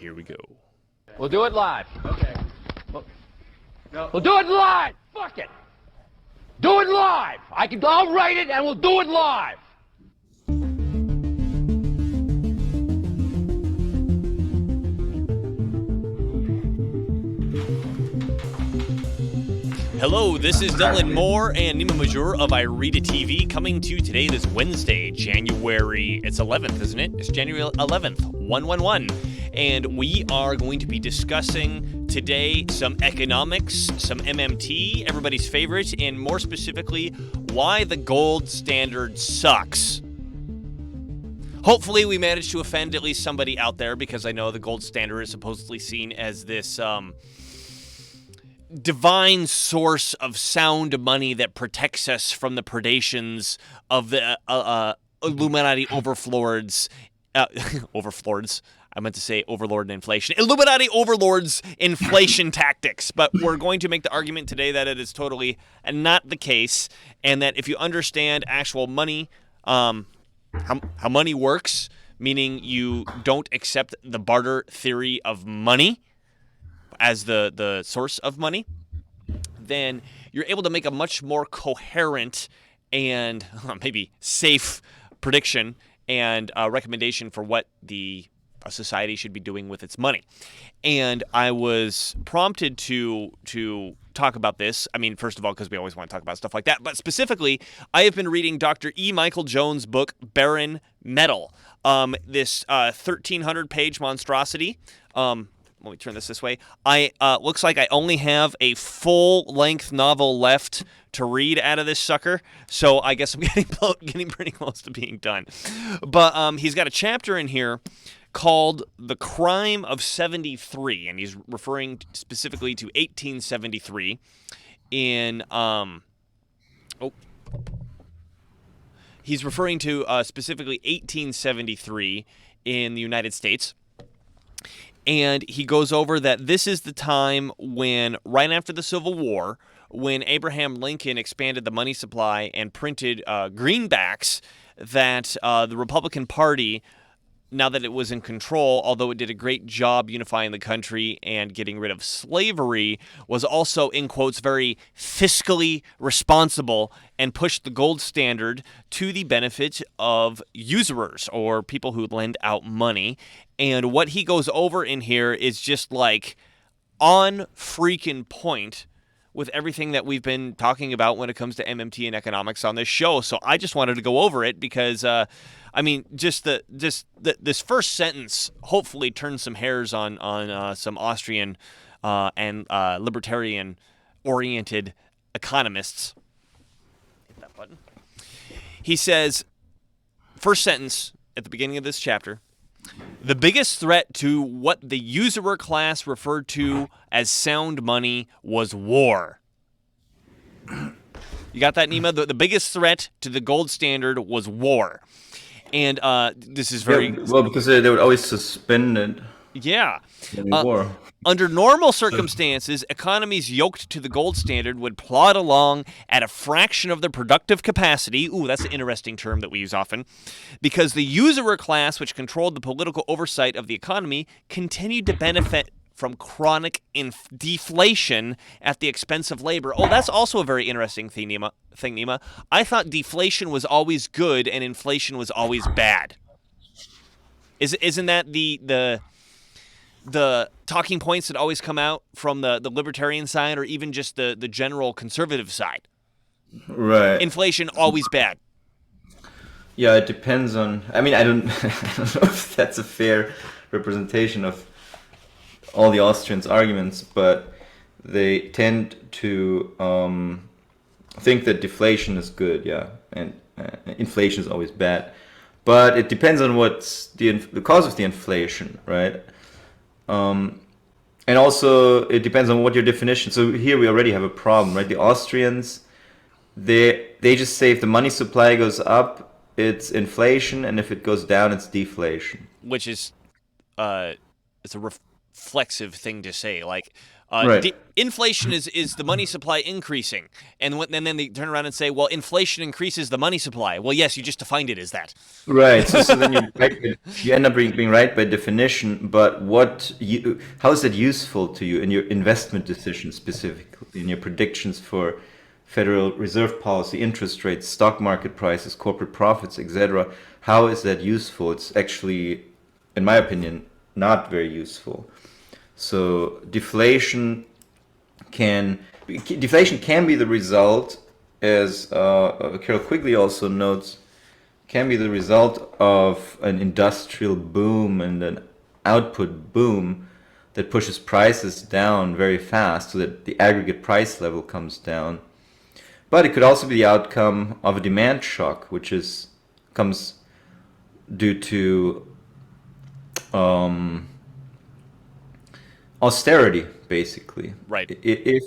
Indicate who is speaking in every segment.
Speaker 1: Here we go.
Speaker 2: We'll do it live.
Speaker 3: Okay. No.
Speaker 2: We'll do it live. Fuck it. Do it live. I'll write it and we'll do it live.
Speaker 1: Hello, this is Dylan Moore and Nima Major of I Read It TV coming to you today, this Wednesday, January, it's 11th, isn't it? It's January 11th, 111. And we are going to be discussing today some economics, some MMT, everybody's favorite, and more specifically, why the gold standard sucks. Hopefully we managed to offend at least somebody out there, because I know the gold standard is supposedly seen as this divine source of sound money that protects us from the predations of the Illuminati overlords. Overlords. I meant to say overlord and inflation. Illuminati overlords inflation tactics. But we're going to make the argument today that it is totally not the case, and that if you understand actual money, how money works, meaning you don't accept the barter theory of money as the source of money, then you're able to make a much more coherent and maybe safe prediction and recommendation for what a society should be doing with its money. And I was prompted to talk about this. I mean, first of all, because we always want to talk about stuff like that, but specifically, I have been reading Dr. E. Michael Jones' book, Barren Metal. This 1,300-page monstrosity. Let me turn this way. Looks like I only have a full-length novel left to read out of this sucker, so I guess I'm getting pretty close to being done. But he's got a chapter in here called The Crime of 73, and he's referring specifically to 1873 in he's referring to specifically 1873 in the United States. And he goes over that this is the time when, right after the Civil War, when Abraham Lincoln expanded the money supply and printed greenbacks, that the Republican Party, now that it was in control, although it did a great job unifying the country and getting rid of slavery, was also, in quotes, very fiscally responsible and pushed the gold standard to the benefit of usurers, or people who lend out money. And what he goes over in here is just like on freaking point with everything that we've been talking about when it comes to MMT and economics on this show. So I just wanted to go over it because, this first sentence hopefully turns some hairs on some Austrian and libertarian-oriented economists. Hit that button. He says, first sentence at the beginning of this chapter, the biggest threat to what the usurer class referred to as sound money was war. You got that, Nima? The biggest threat to the gold standard was war. And this is very...
Speaker 4: Yeah, well, because they would always suspend it.
Speaker 1: Yeah.
Speaker 4: War.
Speaker 1: Under normal circumstances, economies yoked to the gold standard would plod along at a fraction of their productive capacity. Ooh, that's an interesting term that we use often. Because the usurer class, which controlled the political oversight of the economy, continued to benefit from chronic deflation at the expense of labor. Oh, that's also a very interesting thing, Nima. I thought deflation was always good and inflation was always bad. Isn't that the talking points that always come out from the libertarian side, or even just the general conservative side?
Speaker 4: Right.
Speaker 1: Inflation, always bad.
Speaker 4: Yeah, it depends on... I mean, I don't know if that's a fair representation of all the Austrians' arguments, but they tend to think that deflation is good, yeah, and inflation is always bad. But it depends on what's the cause of the inflation, right? And also it depends on what your definition. So here we already have a problem, right? The Austrians, they just say if the money supply goes up, it's inflation, and if it goes down, it's deflation.
Speaker 1: Which is it's a reflexive thing to say. Like
Speaker 4: Right.
Speaker 1: Inflation is the money supply increasing, and then they turn around and say, well, inflation increases the money supply. Well, yes, you just defined it as that.
Speaker 4: Right. So then you end up being right by definition. But how is that useful to you in your investment decisions, specifically in your predictions for Federal Reserve policy, interest rates, stock market prices, corporate profits, etc.? How is that useful? It's actually, in my opinion, not very useful. So deflation can be the result, as Carroll Quigley also notes, can be the result of an industrial boom and an output boom that pushes prices down very fast so that the aggregate price level comes down. But it could also be the outcome of a demand shock, which comes due to austerity, basically.
Speaker 1: Right.
Speaker 4: If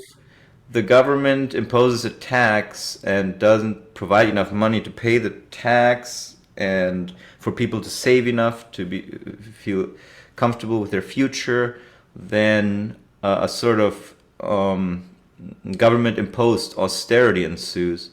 Speaker 4: the government imposes a tax and doesn't provide enough money to pay the tax and for people to save enough to feel comfortable with their future, then a sort of government-imposed austerity ensues,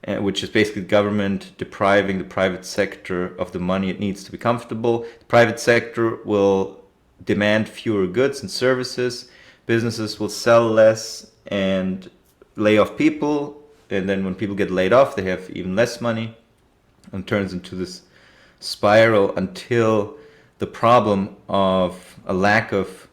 Speaker 4: which is basically government depriving the private sector of the money it needs to be comfortable. The private sector will demand fewer goods and services. Businesses will sell less and lay off people. And then when people get laid off, they have even less money, and turns into this spiral until the problem of a lack of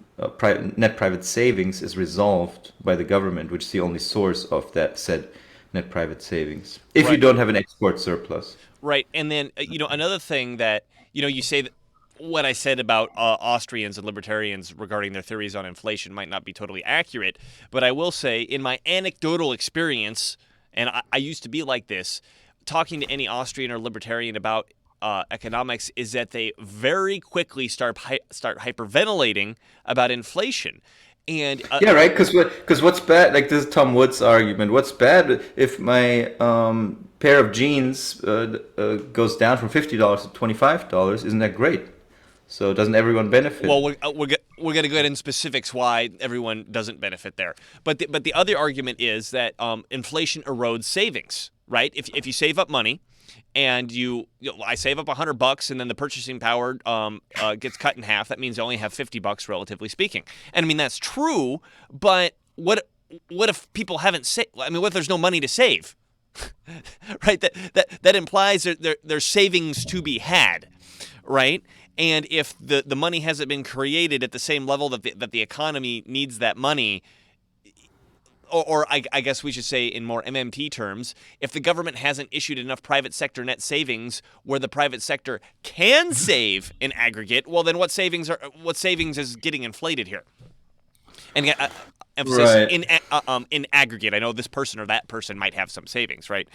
Speaker 4: net private savings is resolved by the government, which is the only source of that said net private savings, if you don't have an export surplus.
Speaker 1: Right. And then, another thing that, you say that what I said about Austrians and libertarians regarding their theories on inflation might not be totally accurate, but I will say in my anecdotal experience, and I used to be like this, talking to any Austrian or libertarian about economics is that they very quickly start hyperventilating about inflation. And
Speaker 4: yeah, right. Because what's bad? Like this is Tom Wood's argument. What's bad if my pair of jeans goes down from $50 to $25? Isn't that great? So doesn't everyone benefit?
Speaker 1: Well, we're going to go into specifics why everyone doesn't benefit there. But the other argument is that inflation erodes savings. Right? If you save up money, and I save up $100, and then the purchasing power gets cut in half. That means I only have $50, relatively speaking. And I mean that's true. But what if people haven't saved? I mean, what if there's no money to save? Right? That implies there's savings to be had. Right? And if the money hasn't been created at the same level that the economy needs that money. Or I guess we should say in more MMT terms, if the government hasn't issued enough private sector net savings where the private sector can save in aggregate, well, then what savings is getting inflated here? And emphasis in aggregate. I know this person or that person might have some savings, right?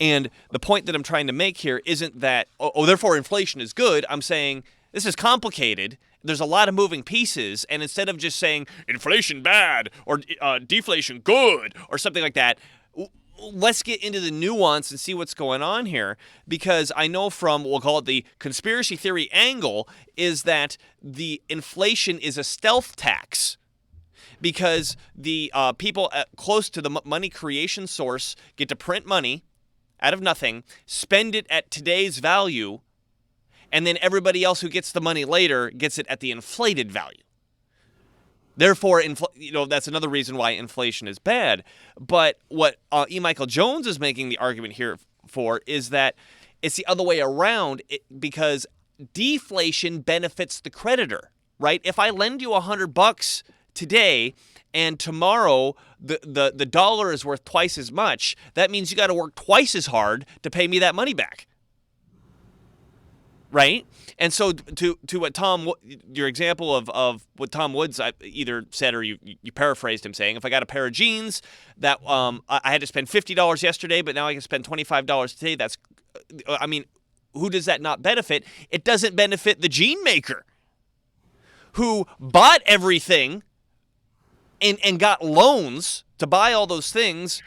Speaker 1: And the point that I'm trying to make here isn't that therefore inflation is good. I'm saying this is complicated. There's a lot of moving pieces, and instead of just saying inflation bad or deflation good or something like that, let's get into the nuance and see what's going on here, because I know from, we'll call it the conspiracy theory angle, is that the inflation is a stealth tax because the people close to the money creation source get to print money out of nothing, spend it at today's value, and then everybody else who gets the money later gets it at the inflated value. Therefore, that's another reason why inflation is bad. But what E. Michael Jones is making the argument here for is that it's the other way around, because deflation benefits the creditor, right? If I lend you $100 today and tomorrow the dollar is worth twice as much, that means you got to work twice as hard to pay me that money back. Right? And so to what your example of what Tom Woods either said or you paraphrased him saying, if I got a pair of jeans that I had to spend $50 yesterday, but now I can spend $25 today, who does that not benefit? It doesn't benefit the jean maker who bought everything and got loans to buy all those things.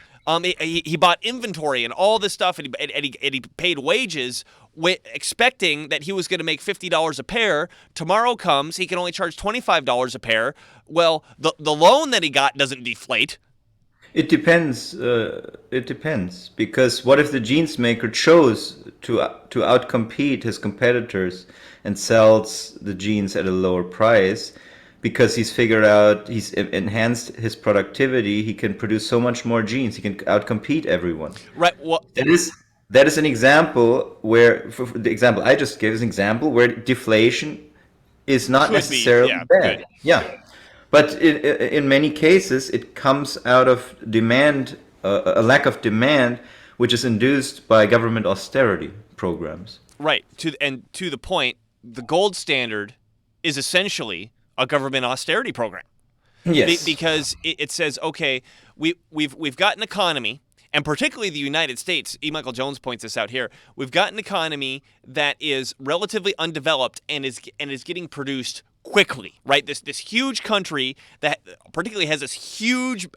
Speaker 1: He bought inventory and all this stuff, and he paid wages expecting that he was going to make $50 a pair. Tomorrow comes, he can only charge $25 a pair. Well, the loan that he got doesn't deflate.
Speaker 4: It depends. It depends, because what if the jeans maker chose to outcompete his competitors and sells the jeans at a lower price because he's figured out, he's enhanced his productivity. He can produce so much more jeans. He can outcompete everyone.
Speaker 1: Right. Well,
Speaker 4: That is an example where, for the example I just gave is an example where deflation is not necessarily bad.
Speaker 1: good.
Speaker 4: Yeah. But in many cases, it comes out of demand, a lack of demand, which is induced by government austerity programs.
Speaker 1: Right. To the point, the gold standard is essentially a government austerity program.
Speaker 4: Yes.
Speaker 1: Because it says, okay, we've got an economy, and particularly the United States. E. Michael Jones points this out here. We've got an economy that is relatively undeveloped and is getting produced quickly, right? This huge country that particularly has this huge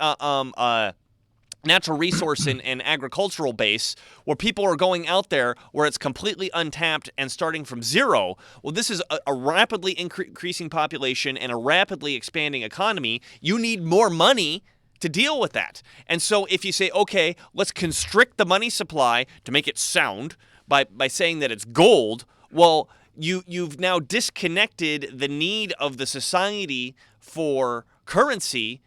Speaker 1: natural resource and agricultural base where people are going out there where it's completely untapped and starting from zero. Well, this is a rapidly increasing population and a rapidly expanding economy. You need more money to deal with that. And so if you say, okay, let's constrict the money supply to make it sound by saying that it's gold, well, you've now disconnected the need of the society for currency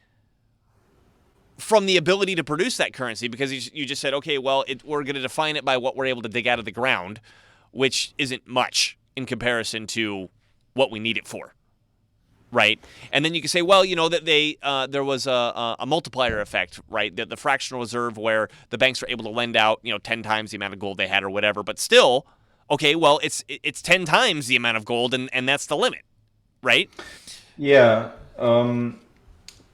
Speaker 1: from the ability to produce that currency, because you just said, okay, well, we're going to define it by what we're able to dig out of the ground, which isn't much in comparison to what we need it for, right? And then you can say, well, that there was a multiplier effect, right? The fractional reserve where the banks were able to lend out 10 times the amount of gold they had or whatever, but still, okay, well, it's 10 times the amount of gold, and that's the limit, right?
Speaker 4: Yeah.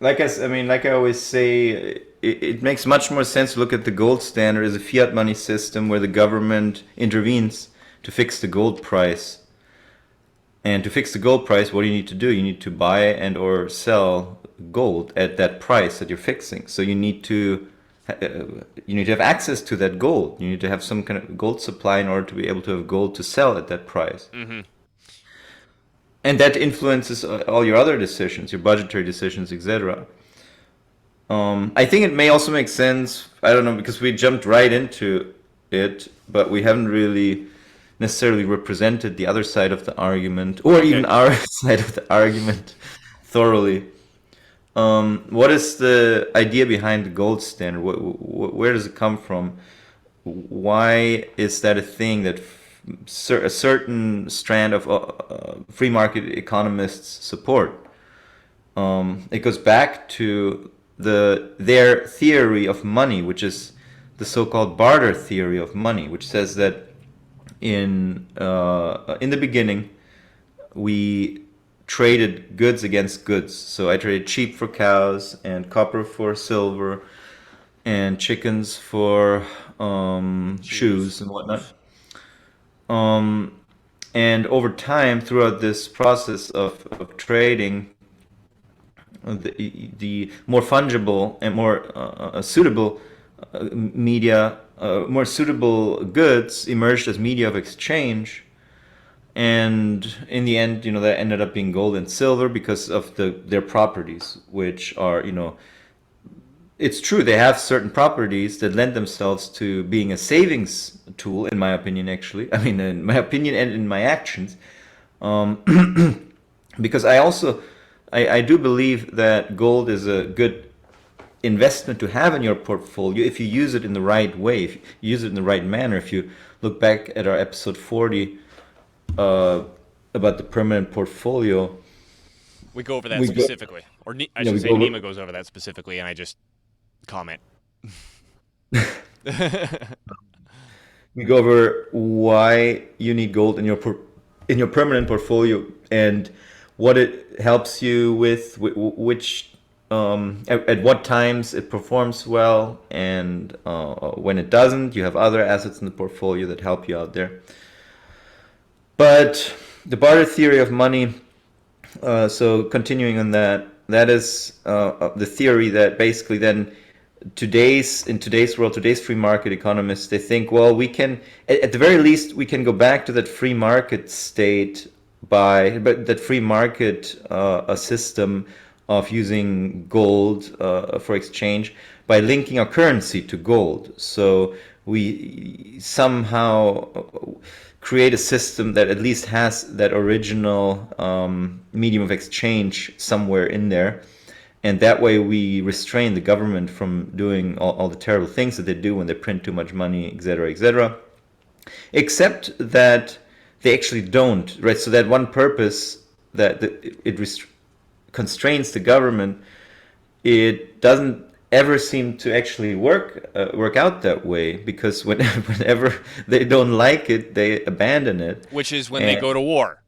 Speaker 4: Like I always say, it makes much more sense to look at the gold standard as a fiat money system where the government intervenes to fix the gold price. And to fix the gold price, what do you need to do? You need to buy and or sell gold at that price that you're fixing. So you need to have access to that gold. You need to have some kind of gold supply in order to be able to have gold to sell at that price.
Speaker 1: Mm-hmm.
Speaker 4: And that influences all your other decisions, your budgetary decisions, etc. I think it may also make sense, I don't know, because we jumped right into it, but we haven't really necessarily represented the other side of the argument, or even our side of the argument thoroughly. What is the idea behind the gold standard? Where does it come from? Why is that a thing that a certain strand of free market economists support? It goes back to their theory of money, which is the so-called barter theory of money, which says that in the beginning we traded goods against goods. So I traded sheep for cows and copper for silver and chickens for shoes and whatnot. And over time, throughout this process of trading, the more fungible and more suitable more suitable goods emerged as media of exchange. And in the end, that ended up being gold and silver because of their properties, which are, it's true, they have certain properties that lend themselves to being a savings tool, in my opinion, actually. I mean, in my opinion and in my actions. Because I do believe that gold is a good investment to have in your portfolio if you use it in the right way, if you use it in the right manner. If you look back at our episode 40 about the permanent portfolio,
Speaker 1: we go over that specifically. Or I should say Nima goes over that specifically, and I just comment.
Speaker 4: We go over why you need gold in your permanent portfolio and what it helps you with, which at what times it performs well, and when it doesn't, you have other assets in the portfolio that help you out there. But the barter theory of money, so continuing on that is the theory that basically then in today's world, today's free market economists, they think, well, we can, at the very least, we can go back to that free market state but that free market a system of using gold for exchange by linking our currency to gold. So we somehow create a system that at least has that original medium of exchange somewhere in there. And that way we restrain the government from doing all the terrible things that they do when they print too much money, etc., etc. Except that they actually don't, right? So that one purpose that it constrains the government, it doesn't ever seem to actually work out that way, because whenever they don't like it, they abandon it.
Speaker 1: Which is when they go to war.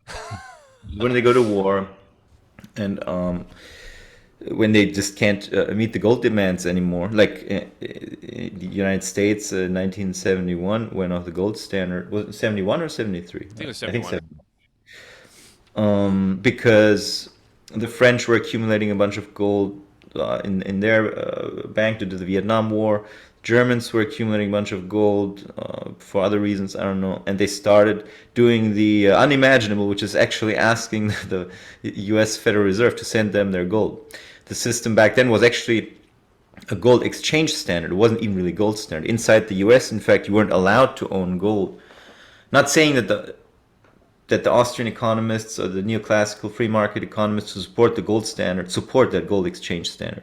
Speaker 4: When they go to war, and when they just can't meet the gold demands anymore. Like in the United States, 1971, went off the gold standard. Was it 71 or 73?
Speaker 1: I think it was 71.
Speaker 4: Because the French were accumulating a bunch of gold in their bank due to the Vietnam War. Germans were accumulating a bunch of gold for other reasons, I don't know, and they started doing the unimaginable, which is actually asking the U.S. Federal Reserve to send them their gold. The system back then was actually a gold exchange standard. It wasn't even really gold standard. Inside the U.S., in fact, you weren't allowed to own gold. Not saying that the Austrian economists or the neoclassical free market economists who support the gold standard support that gold exchange standard.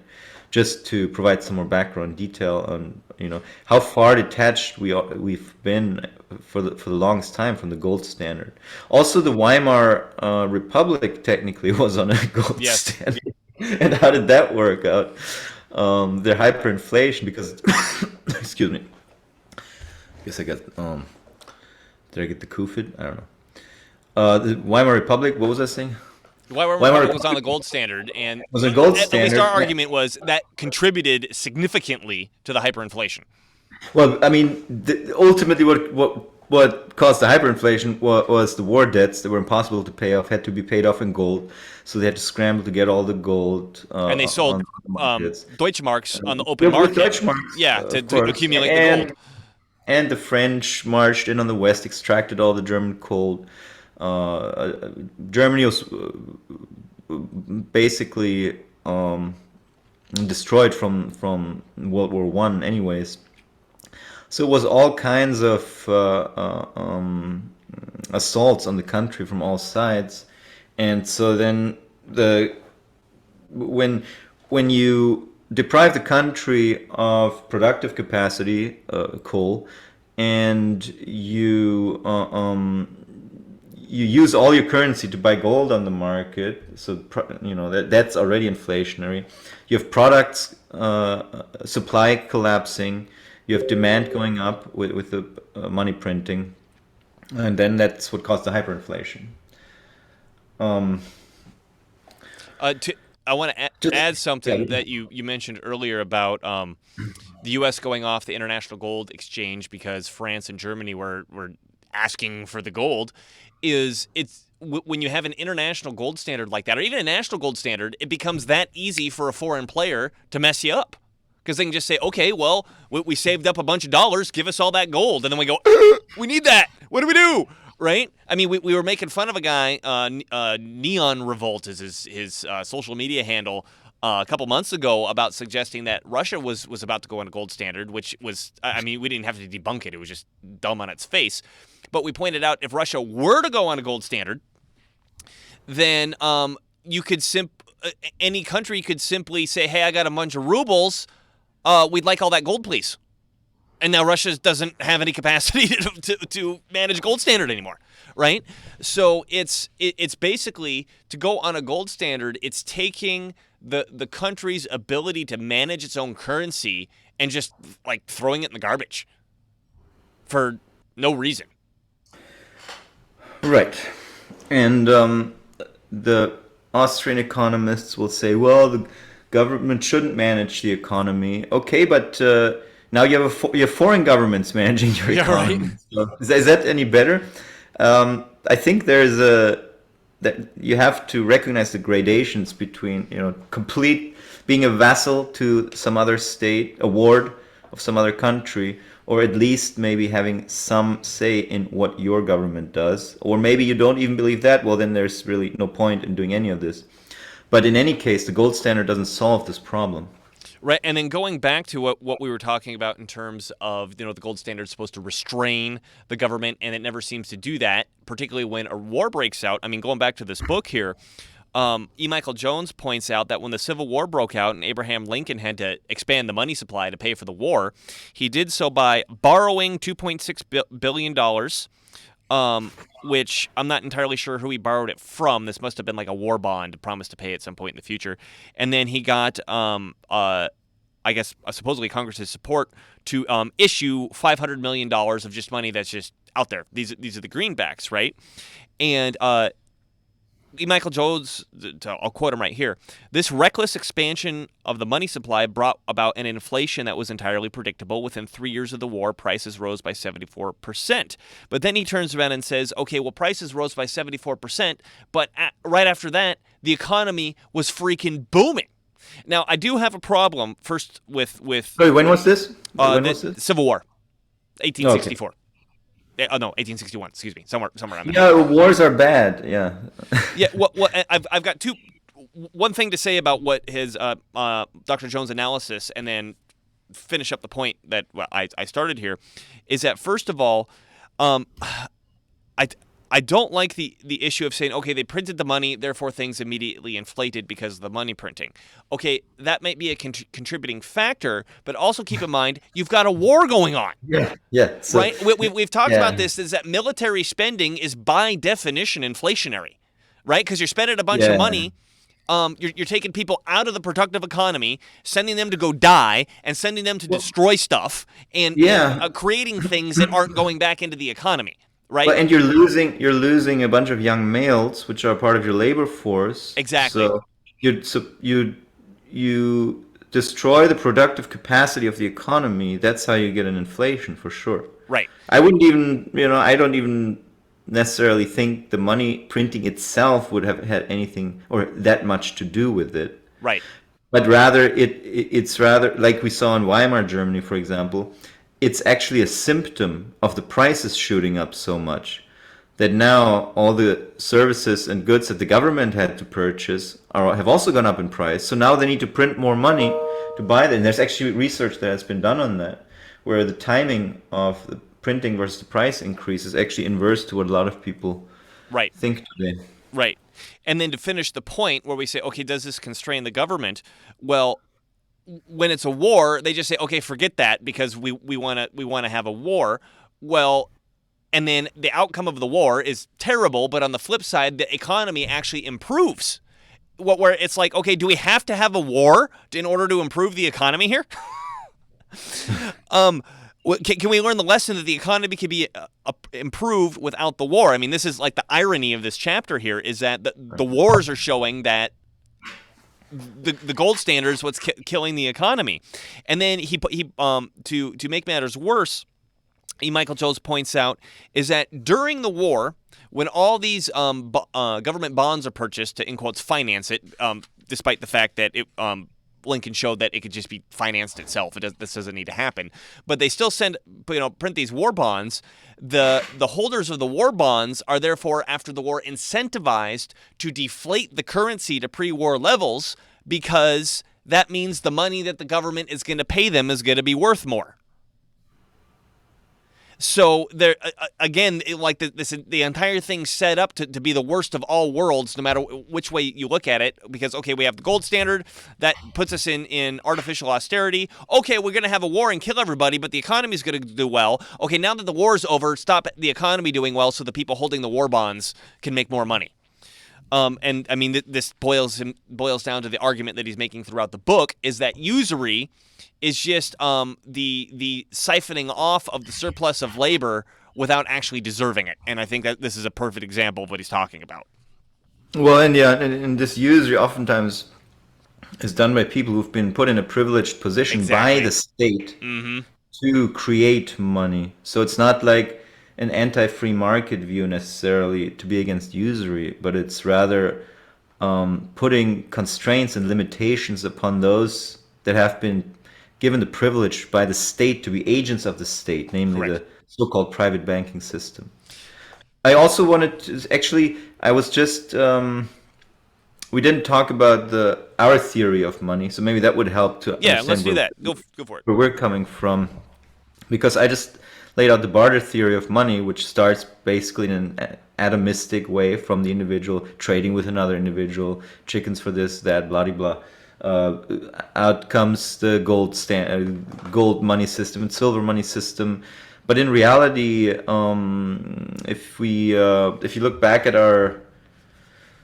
Speaker 4: Just to provide some more background detail on how far detached we've been for the longest time from the gold standard. Also, the Weimar Republic technically was on a gold standard. And how did that work out? Their hyperinflation, because excuse me. I guess I got did I get the COVID? I don't know. The Weimar Republic. What was I saying?
Speaker 1: Weimar Republic was on the gold standard, and
Speaker 4: was a gold standard.
Speaker 1: At least our argument was that contributed significantly to the hyperinflation.
Speaker 4: Well, I mean, ultimately, what caused the hyperinflation was the war debts that were impossible to pay off, had to be paid off in gold. So they had to scramble to get all the gold.
Speaker 1: And they sold Deutschmarks on the open market. Deutschmarks, to accumulate the gold.
Speaker 4: And the French marched in on the west, extracted all the German gold. Germany was basically destroyed from World War I anyways. So it was all kinds of assaults on the country from all sides. And so then when you deprive the country of productive capacity, coal, and you use all your currency to buy gold on the market, so that's already inflationary. You have products supply collapsing. You have demand going up with the money printing, and then that's what caused the hyperinflation.
Speaker 1: I want to add something that you mentioned earlier about the U.S. going off the International Gold Exchange because France and Germany were asking for the gold. When you have an international gold standard like that, or even a national gold standard, it becomes that easy for a foreign player to mess you up. Because they can just say, okay, well, we saved up a bunch of dollars, give us all that gold. And then we go, we need that. What do we do? Right? I mean, we were making fun of a guy, Neon Revolt is his social media handle, a couple months ago about suggesting that Russia was about to go on a gold standard, which was, I mean, we didn't have to debunk it. It was just dumb on its face. But we pointed out if Russia were to go on a gold standard, then you could any country could simply say, hey, I got a bunch of rubles. We'd like all that gold, please. And now Russia doesn't have any capacity to manage gold standard anymore, right? So it's basically, to go on a gold standard, it's taking the country's ability to manage its own currency and just like throwing it in the garbage for no reason. Right.
Speaker 4: And the Austrian economists will say, well, the government shouldn't manage the economy. Okay, but now you have foreign governments managing your economy.
Speaker 1: Yeah, right.
Speaker 4: So is that any better? I think there's that you have to recognize the gradations between, complete being a vassal to some other state, a ward of some other country, or at least maybe having some say in what your government does. Or maybe you don't even believe that. Well, then there's really no point in doing any of this. But in any case, the gold standard doesn't solve this problem.
Speaker 1: Right, and then going back to what we were talking about in terms of, the gold standard is supposed to restrain the government, and it never seems to do that, particularly when a war breaks out. I mean, going back to this book here, E. Michael Jones points out that when the Civil War broke out and Abraham Lincoln had to expand the money supply to pay for the war, he did so by borrowing $2.6 billion, which I'm not entirely sure who he borrowed it from. This must have been like a war bond, promised to pay at some point in the future. And then he got, I guess, supposedly Congress's support to issue $500 million of just money that's just out there. These are the greenbacks, right? And E. Michael Jones, I'll quote him right here, "This reckless expansion of the money supply brought about an inflation that was entirely predictable. Within 3 years of the war, prices rose by 74%. But then he turns around and says, okay, well, prices rose by 74%, but right after that, the economy was freaking booming. Now, I do have a problem first with
Speaker 4: Sorry, when was this? When was this?
Speaker 1: Civil War, 1864. Okay. Oh no, 1861. Excuse me, somewhere around there.
Speaker 4: Yeah, wars are bad. Yeah.
Speaker 1: Yeah. Well, I've got one thing to say about what his Dr. Jones' analysis, and then finish up the point that I started here, is that first of all, I don't like the issue of saying, okay, they printed the money, therefore things immediately inflated because of the money printing. Okay, that might be a contributing factor, but also keep in mind, you've got a war going on.
Speaker 4: Yeah. So,
Speaker 1: right? We've talked about this, is that military spending is by definition inflationary, right? Because you're spending a bunch of money. You're taking people out of the productive economy, sending them to go die, and sending them to destroy stuff, and creating things that aren't going back into the economy. Right.
Speaker 4: But, and you're losing a bunch of young males, which are part of your labor force.
Speaker 1: Exactly.
Speaker 4: So you destroy the productive capacity of the economy. That's how you get an inflation, for sure.
Speaker 1: Right.
Speaker 4: I wouldn't even, I don't even necessarily think the money printing itself would have had anything or that much to do with it.
Speaker 1: Right.
Speaker 4: But rather, it's rather like we saw in Weimar Germany, for example. It's actually a symptom of the prices shooting up so much that now all the services and goods that the government had to purchase have also gone up in price. So now they need to print more money to buy them. And there's actually research that has been done on that, where the timing of the printing versus the price increase is actually inverse to what a lot of people think today.
Speaker 1: Right. And then to finish the point where we say, okay, does this constrain the government? Well, when it's a war, they just say, okay, forget that because we want to have a war. Well, and then the outcome of the war is terrible, but on the flip side, the economy actually improves. Where it's like, okay, do we have to have a war in order to improve the economy here? Can we learn the lesson that the economy can be improved without the war? I mean, this is like the irony of this chapter here is that the wars are showing that the gold standard is what's killing the economy. And then he to make matters worse, E. Michael Jones points out is that during the war, when all these government bonds are purchased to, in quotes, finance it, despite the fact that Lincoln showed that it could just be financed itself. This doesn't need to happen. But they still print these war bonds. The holders of the war bonds are therefore, after the war, incentivized to deflate the currency to pre-war levels because that means the money that the government is going to pay them is going to be worth more. So there again, like the entire thing's set up to be the worst of all worlds, no matter which way you look at it. Because okay, we have the gold standard that puts us in artificial austerity. Okay, we're going to have a war and kill everybody, but the economy's going to do well. Okay, now that the war's over, stop the economy doing well, so the people holding the war bonds can make more money. And I mean, this boils down to the argument that he's making throughout the book is that usury is just the siphoning off of the surplus of labor without actually deserving it. And I think that this is a perfect example of what he's talking about.
Speaker 4: Well, and this usury oftentimes is done by people who've been put in a privileged position by the state to create money. So it's not like an anti-free market view necessarily to be against usury, but it's rather putting constraints and limitations upon those that have been given the privilege by the state to be agents of the state, namely
Speaker 1: Correct.
Speaker 4: the so-called private banking system. I also wanted to actually, I was just we didn't talk about our theory of money, so maybe that would help to
Speaker 1: Yeah,
Speaker 4: understand
Speaker 1: let's do that. Go for it.
Speaker 4: where we're coming from, because I just laid out the barter theory of money, which starts basically in an atomistic way from the individual trading with another individual, chickens for this, that, blah, blah, blah. Out comes the gold money system and silver money system. But in reality, if you look back at our,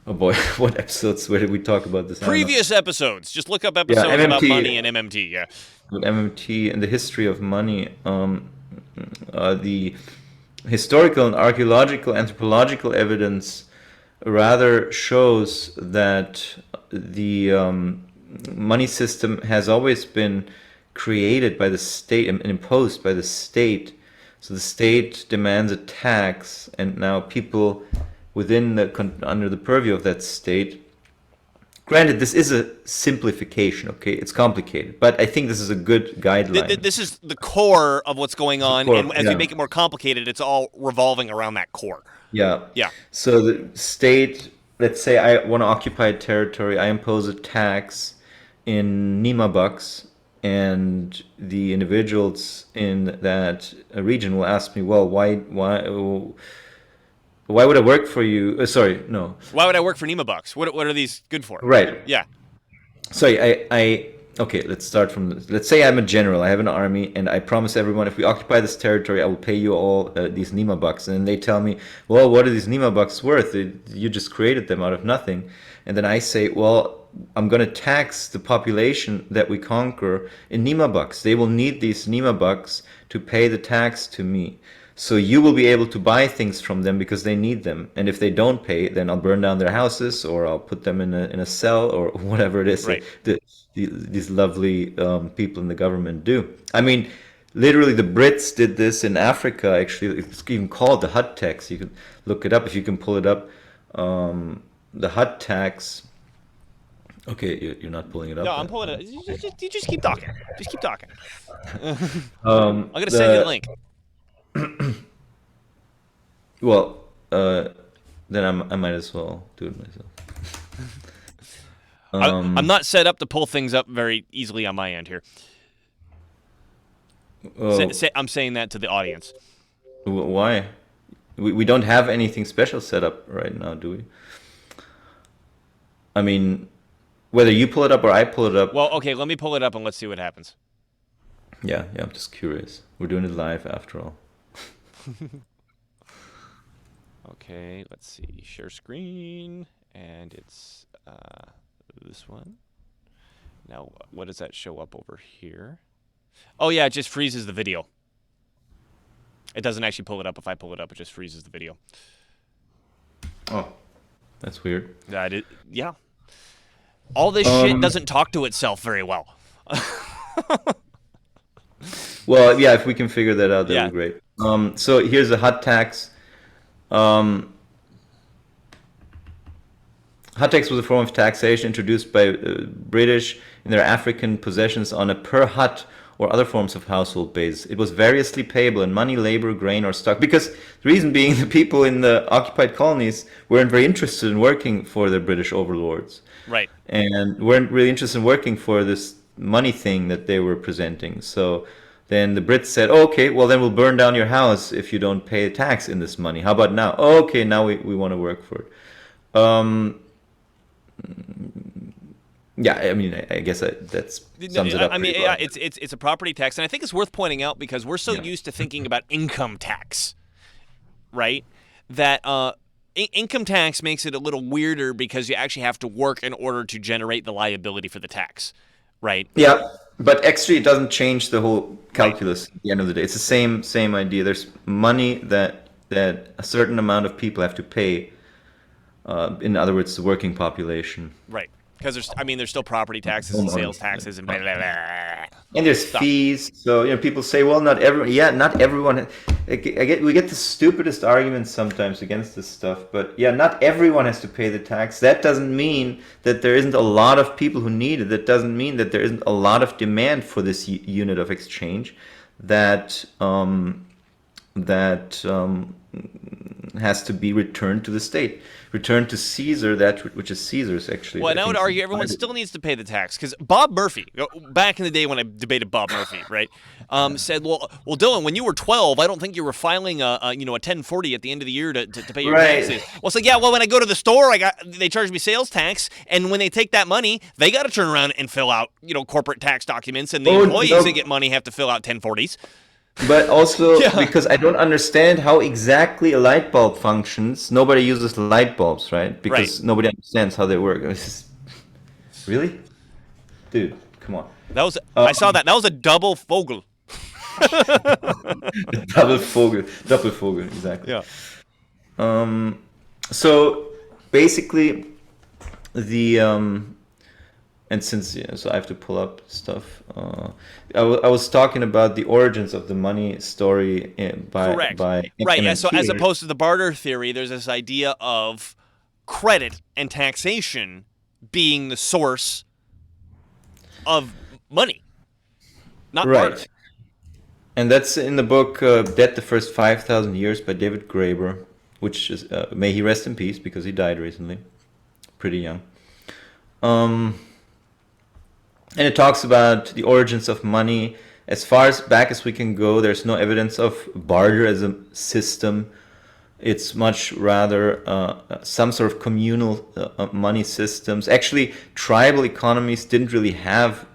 Speaker 4: oh boy, what episodes? Where did we talk about this?
Speaker 1: Previous episodes. Just look up episodes about
Speaker 4: MMT.
Speaker 1: money and MMT. Yeah.
Speaker 4: With MMT and the history of money, the historical and archaeological, anthropological evidence rather shows that the money system has always been created by the state and imposed by the state. So the state demands a tax, and now people within under the purview of that state. Granted, this is a simplification, okay? It's complicated, but I think this is a good guideline.
Speaker 1: This is the core of what's going on,
Speaker 4: core,
Speaker 1: and as
Speaker 4: yeah.
Speaker 1: we make it more complicated, it's all revolving around that core.
Speaker 4: Yeah.
Speaker 1: Yeah.
Speaker 4: So the state, let's say I want to occupy a territory, I impose a tax in Nima bucks, and the individuals in that region will ask me, well, why would I work for you? Sorry, no.
Speaker 1: Why would I work for Nima bucks? What are these good for?
Speaker 4: Right.
Speaker 1: Yeah.
Speaker 4: So okay, let's start from this. Let's say I'm a general, I have an army, and I promise everyone if we occupy this territory, I will pay you all these Nima bucks. And then they tell me, well, what are these Nima bucks worth? You just created them out of nothing. And then I say, well, I'm going to tax the population that we conquer in Nima bucks. They will need these Nima bucks to pay the tax to me. So you will be able to buy things from them because they need them. And if they don't pay, then I'll burn down their houses, or I'll put them in a cell, or whatever it is
Speaker 1: Right.
Speaker 4: that these lovely people in the government do. I mean, literally the Brits did this in Africa, actually. It's even called the hut tax. You can look it up if you can pull it up. The hut tax. Okay, you're not pulling it up.
Speaker 1: No, I'm pulling it. You just keep talking. Just keep talking.
Speaker 4: I'm
Speaker 1: I'm gonna send you the link.
Speaker 4: Well, then I might as well do it myself.
Speaker 1: I'm not set up to pull things up very easily on my end here. I'm saying that to the audience.
Speaker 4: Why? We don't have anything special set up right now, do we? I mean, whether you pull it up or I pull it up.
Speaker 1: Well, okay, let me pull it up and let's see what happens.
Speaker 4: Yeah, I'm just curious. We're doing it live after all.
Speaker 1: Okay, let's see. Share screen, and it's this one. Now, what does that show up over here? Oh, yeah, it just freezes the video. It doesn't actually pull it up. If I pull it up, it just freezes the video.
Speaker 4: Oh, that's weird.
Speaker 1: Yeah. All this shit doesn't talk to itself very well.
Speaker 4: Well, yeah, if we can figure that out, that'd be great. So here's a hut tax. Hut tax was a form of taxation introduced by British in their African possessions on a per hut or other forms of household basis. It was variously payable in money, labor, grain, or stock. Because the reason being, the people in the occupied colonies weren't very interested in working for their British overlords.
Speaker 1: Right.
Speaker 4: And weren't really interested in working for this money thing that they were presenting. So then the Brits said, oh, okay, well then we'll burn down your house if you don't pay a tax in this money. How about now? Oh, okay, now we want to work for it. Yeah, I mean, I guess that sums it up.
Speaker 1: I mean,
Speaker 4: pretty
Speaker 1: yeah,
Speaker 4: well.
Speaker 1: it's a property tax, and I think it's worth pointing out because we're so used to thinking about income tax, right? That income tax makes it a little weirder because you actually have to work in order to generate the liability for the tax, right?
Speaker 4: Yeah, but actually it doesn't change the whole calculus at the end of the day. It's the same idea. There's money that a certain amount of people have to pay. In other words, the working population.
Speaker 1: Right. Because there's still property taxes and sales taxes and blah, blah, blah.
Speaker 4: And there's fees. So people say, well, not everyone. Yeah, not everyone. We get the stupidest arguments sometimes against this stuff. But yeah, not everyone has to pay the tax. That doesn't mean that there isn't a lot of people who need it. That doesn't mean that there isn't a lot of demand for this unit of exchange that has to be returned to the state, returned to Caesar, that which is Caesar's, actually.
Speaker 1: Well, and I would argue everyone still needs to pay the tax, because Bob Murphy, back in the day when I debated Bob Murphy, right, said, well, Dylan, when you were 12, I don't think you were filing a 1040 at the end of the year to pay your taxes. Well, so yeah, well, when I go to the store, they charge me sales tax, and when they take that money, they got to turn around and fill out corporate tax documents, and the employees that get money have to fill out 1040s.
Speaker 4: But also, because I don't understand how exactly a light bulb functions. Nobody uses light bulbs, right? Because nobody understands how they work. Really? Dude, come on.
Speaker 1: I saw that. That was a double Vogel.
Speaker 4: Doppelvogel, exactly.
Speaker 1: Yeah.
Speaker 4: So basically, and since so I have to pull up stuff. I was talking about the origins of the money story by
Speaker 1: right. Yeah. So as opposed to the barter theory, there's this idea of credit and taxation being the source of money, not barter.
Speaker 4: And that's in the book "Debt the First 5,000 Years" by David Graeber, which is may he rest in peace because he died recently, pretty young. And it talks about the origins of money. As far back as we can go, there's no evidence of barter as a system. It's much rather some sort of communal money systems. Actually, tribal economies didn't really have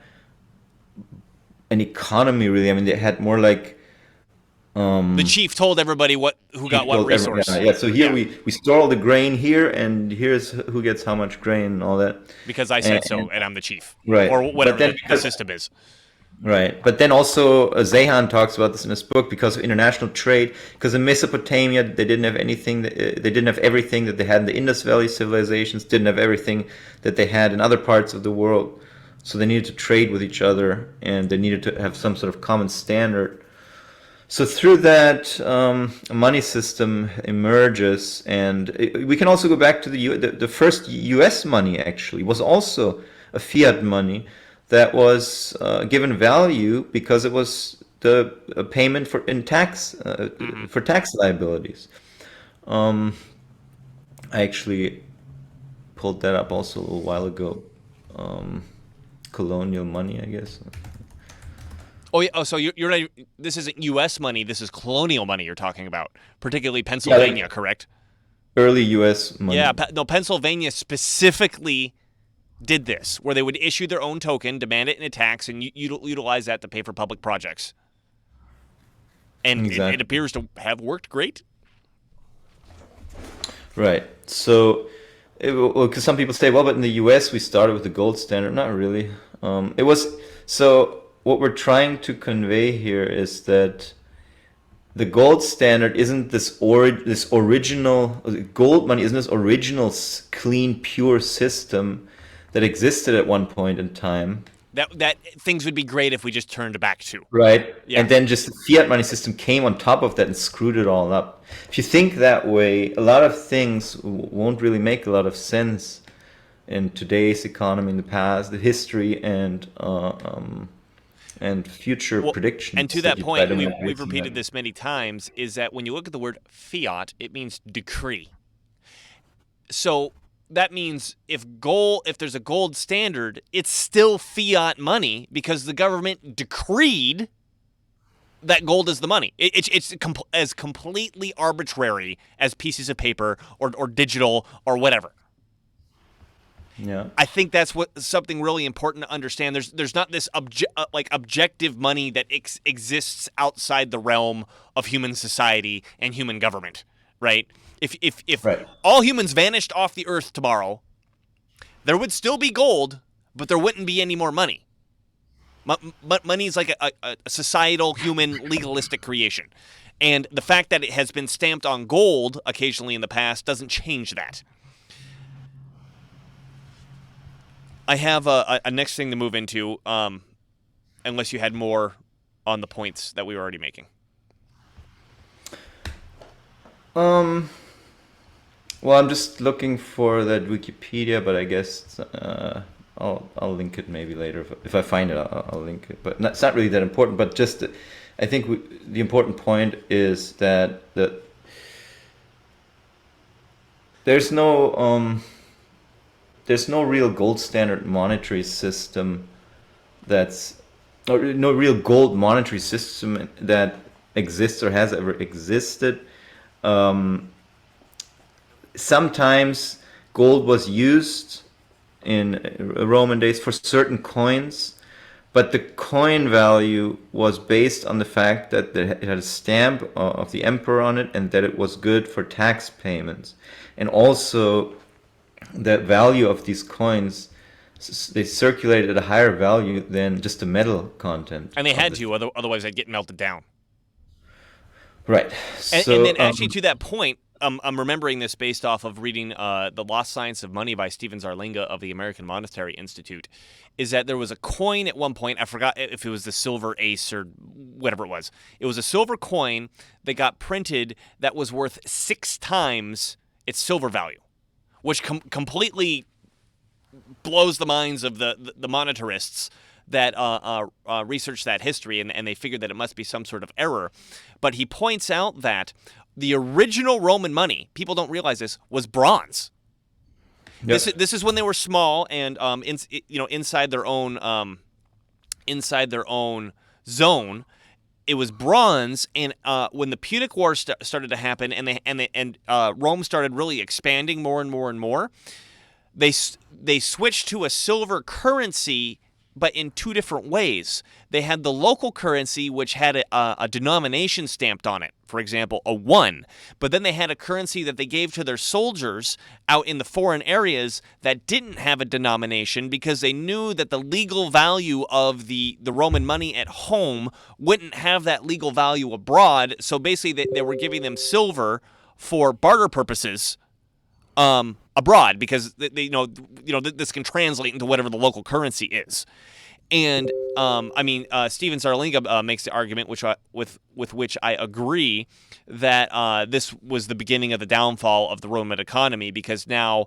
Speaker 4: an economy, really. I mean, they had more like...
Speaker 1: the chief told everybody who got what resource.
Speaker 4: So here we store all the grain here, and here's who gets how much grain and all that.
Speaker 1: Because I said so, and I'm the chief.
Speaker 4: Right.
Speaker 1: Or whatever the system is.
Speaker 4: Right. But then also Zehan talks about this in his book, because of international trade. Because in Mesopotamia, they didn't have anything. They didn't have everything that they had in the Indus Valley civilizations. Didn't have everything that they had in other parts of the world. So they needed to trade with each other, and they needed to have some sort of common standard. So through that, a money system emerges, and we can also go back to the first U.S. money. Actually, was also a fiat money that was given value because it was the payment for tax liabilities. I actually pulled that up also a little while ago. Colonial money, I guess.
Speaker 1: Oh, yeah. Oh, so you're not. This isn't U.S. money. This is colonial money you're talking about, particularly Pennsylvania, correct?
Speaker 4: Early U.S. money.
Speaker 1: Yeah, no. Pennsylvania specifically did this, where they would issue their own token, demand it in a tax, and utilize that to pay for public projects. And it appears to have worked great.
Speaker 4: Right. So, because some people say, well, but in the U.S. we started with the gold standard. Not really. It was so. What we're trying to convey here is that the gold standard isn't this original gold money isn't this original clean pure system that existed at one point in time.
Speaker 1: That things would be great if we just turned back to.
Speaker 4: Right.
Speaker 1: Yeah.
Speaker 4: And then just the fiat money system came on top of that and screwed it all up. If you think that way, a lot of things won't really make a lot of sense in today's economy, in the past, the history, and future predictions.
Speaker 1: And to that point, we've repeated this many times, is that when you look at the word fiat, it means decree. So that means if there's a gold standard, it's still fiat money because the government decreed that gold is the money. It's as completely arbitrary as pieces of paper or digital or whatever.
Speaker 4: Yeah,
Speaker 1: I think that's something really important to understand. There's not this objective money that exists outside the realm of human society and human government, right? If
Speaker 4: right.
Speaker 1: all humans vanished off the earth tomorrow, there would still be gold, but there wouldn't be any more money. Money is like a societal, human, legalistic creation, and the fact that it has been stamped on gold occasionally in the past doesn't change that. I have a next thing to move into, unless you had more on the points that we were already making.
Speaker 4: Um, well, I'm just looking for that Wikipedia, but I guess I'll link it maybe later if I find it. I'll link it, but it's not really that important. But just I think the important point is that there's no real gold standard monetary system that's or no real gold monetary system that exists or has ever existed. Um, Sometimes gold was used in Roman days for certain coins, but the coin value was based on the fact that it had a stamp of the emperor on it and that it was good for tax payments. And also, the value of these coins, they circulated at a higher value than just the metal content.
Speaker 1: And they had to, otherwise they'd get melted down.
Speaker 4: Right.
Speaker 1: And then actually to that point, I'm remembering this based off of reading The Lost Science of Money by Stephen Zarlinga of the American Monetary Institute, is that there was a coin at one point, I forgot if it was the silver ace or whatever it was. It was a silver coin that got printed that was worth 6 times its silver value, which completely blows the minds of the monetarists that researched that history, and they figured that it must be some sort of error. But he points out that the original Roman money, people don't realize this, was bronze. Yep. This is when they were small and inside their own zone. It was bronze, and when the Punic War started to happen, and Rome started really expanding more and more and more, they switched to a silver currency, but in 2 different ways. They had the local currency, which had a denomination stamped on it, for example, a 1. But then they had a currency that they gave to their soldiers out in the foreign areas that didn't have a denomination, because they knew that the legal value of the Roman money at home wouldn't have that legal value abroad. So basically, they were giving them silver for barter purposes abroad, because this can translate into whatever the local currency is. And Stephen Zarlinga makes the argument, with which I agree, that this was the beginning of the downfall of the Roman economy, because now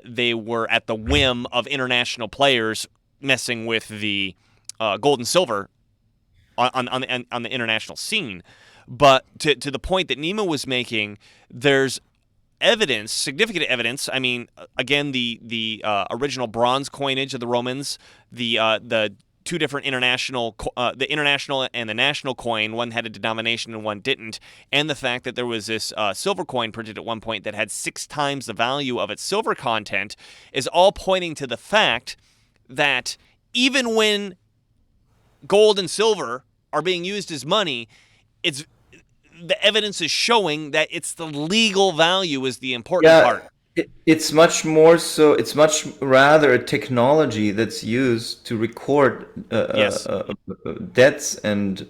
Speaker 1: they were at the whim of international players messing with the gold and silver on the international scene. But to the point that Nima was making, there's significant evidence. I mean, again, the original bronze coinage of the Romans, the 2 different international, the international and the national coin, one had a denomination and one didn't, and the fact that there was this silver coin printed at one point that had 6 times the value of its silver content, is all pointing to the fact that even when gold and silver are being used as money, the evidence is showing that it's the legal value is the important part.
Speaker 4: It's much more so. It's much rather a technology that's used to record debts and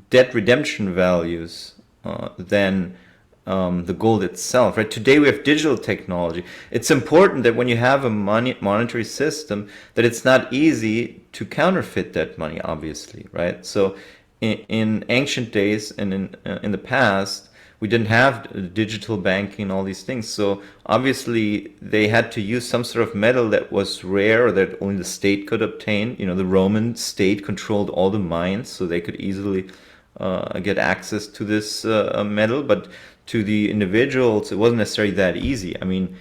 Speaker 4: debt redemption values than the gold itself. Right? Today we have digital technology. It's important that when you have a monetary system, that it's not easy to counterfeit that money. Obviously, right? So in ancient days and in the past, we didn't have digital banking and all these things. So obviously they had to use some sort of metal that was rare or that only the state could obtain. The Roman state controlled all the mines, so they could easily get access to this metal. But to the individuals, it wasn't necessarily that easy. I mean,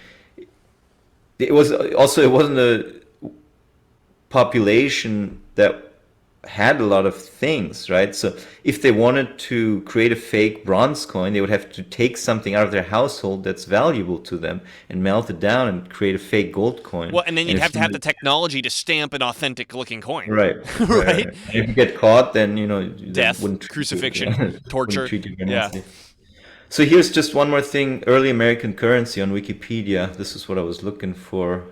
Speaker 4: it wasn't a population that had a lot of things, right? So if they wanted to create a fake bronze coin, they would have to take something out of their household that's valuable to them and melt it down and create a fake gold coin.
Speaker 1: Well, and then you'd have to have the technology to stamp an authentic looking coin.
Speaker 4: Right.
Speaker 1: Right.
Speaker 4: If you get caught, then
Speaker 1: death, crucifixion, torture. Yeah.
Speaker 4: So here's just one more thing. Early American currency on Wikipedia. This is what I was looking for.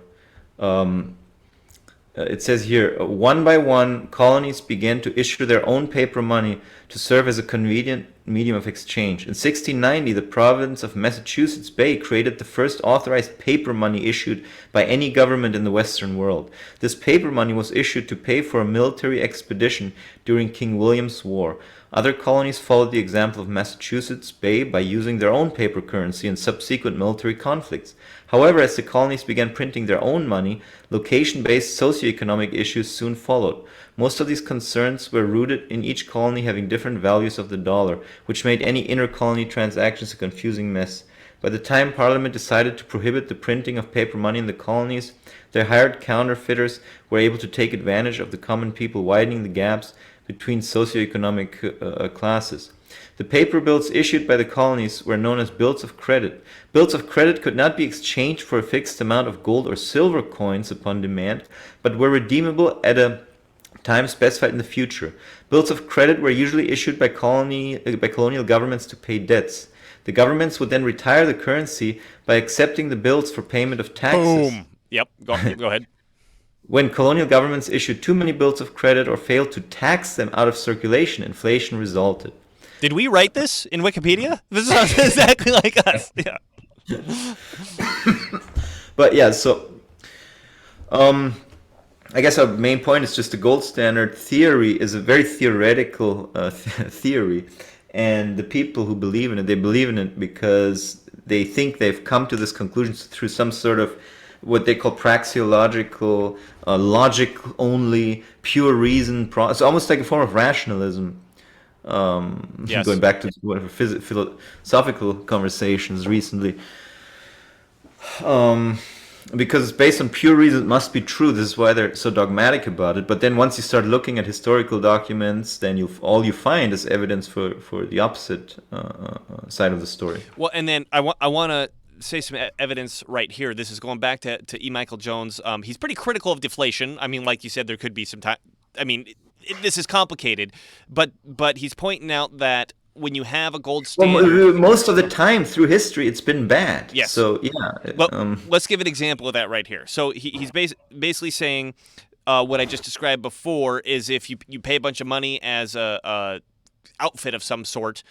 Speaker 4: It says here, 1 by 1, colonies began to issue their own paper money to serve as a convenient medium of exchange. In 1690, the province of Massachusetts Bay created the first authorized paper money issued by any government in the Western world. This paper money was issued to pay for a military expedition during King William's War. Other colonies followed the example of Massachusetts Bay by using their own paper currency in subsequent military conflicts. However, as the colonies began printing their own money, location-based socioeconomic issues soon followed. Most of these concerns were rooted in each colony having different values of the dollar, which made any inter-colony transactions a confusing mess. By the time Parliament decided to prohibit the printing of paper money in the colonies, their hired counterfeiters were able to take advantage of the common people, widening the gaps between socioeconomic classes. The paper bills issued by the colonies were known as bills of credit. Bills of credit could not be exchanged for a fixed amount of gold or silver coins upon demand, but were redeemable at a time specified in the future. Bills of credit were usually issued by colonial governments to pay debts. The governments would then retire the currency by accepting the bills for payment of taxes.
Speaker 1: Boom. Yep. Go ahead.
Speaker 4: When colonial governments issued too many bills of credit or failed to tax them out of circulation, inflation resulted.
Speaker 1: Did we write this in Wikipedia? This sounds exactly like us. Yeah.
Speaker 4: But yeah, so I guess our main point is just the gold standard theory is a very theoretical theory, and the people who believe in it, they believe in it because they think they've come to this conclusion through some sort of what they call praxeological, logic-only, pure reason. It's almost like a form of rationalism.
Speaker 1: Yes.
Speaker 4: Going back to whatever philosophical conversations recently. Because it's based on pure reason, it must be true. This is why they're so dogmatic about it. But then once you start looking at historical documents, then all you find is evidence for the opposite side of the story.
Speaker 1: Well, and then I want to say some evidence right here. This is going back to E. Michael Jones. He's pretty critical of deflation. I mean, like you said, there could be some time. I mean, this is complicated, but he's pointing out that when you have a gold standard,
Speaker 4: well, most of the time through history, it's been bad.
Speaker 1: Yes.
Speaker 4: So yeah.
Speaker 1: Well, let's give an example of that right here. So he's basically saying what I just described before is if you pay a bunch of money as a outfit of some sort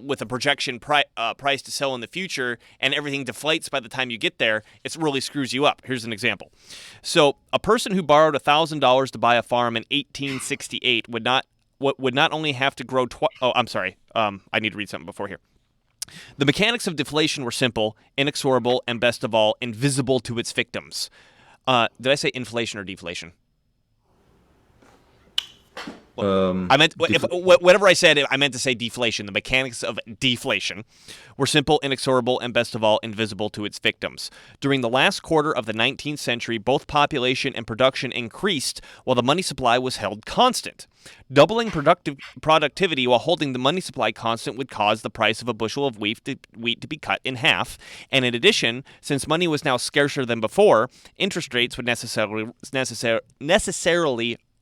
Speaker 1: with a projection price to sell in the future, and everything deflates by the time you get there, it really screws you up. Here's an example. So a person who borrowed $1,000 to buy a farm in 1868 would not only have to grow I need to read something before here. The mechanics of deflation were simple, inexorable, and best of all, invisible to its victims. Did I say inflation or deflation? I meant whatever I said. I meant to say deflation. The mechanics of deflation were simple, inexorable, and best of all, invisible to its victims. During the last quarter of the 19th century, both population and production increased while the money supply was held constant. Doubling productivity while holding the money supply constant would cause the price of a bushel of wheat to be cut in half. And in addition, since money was now scarcer than before, interest rates would necessarily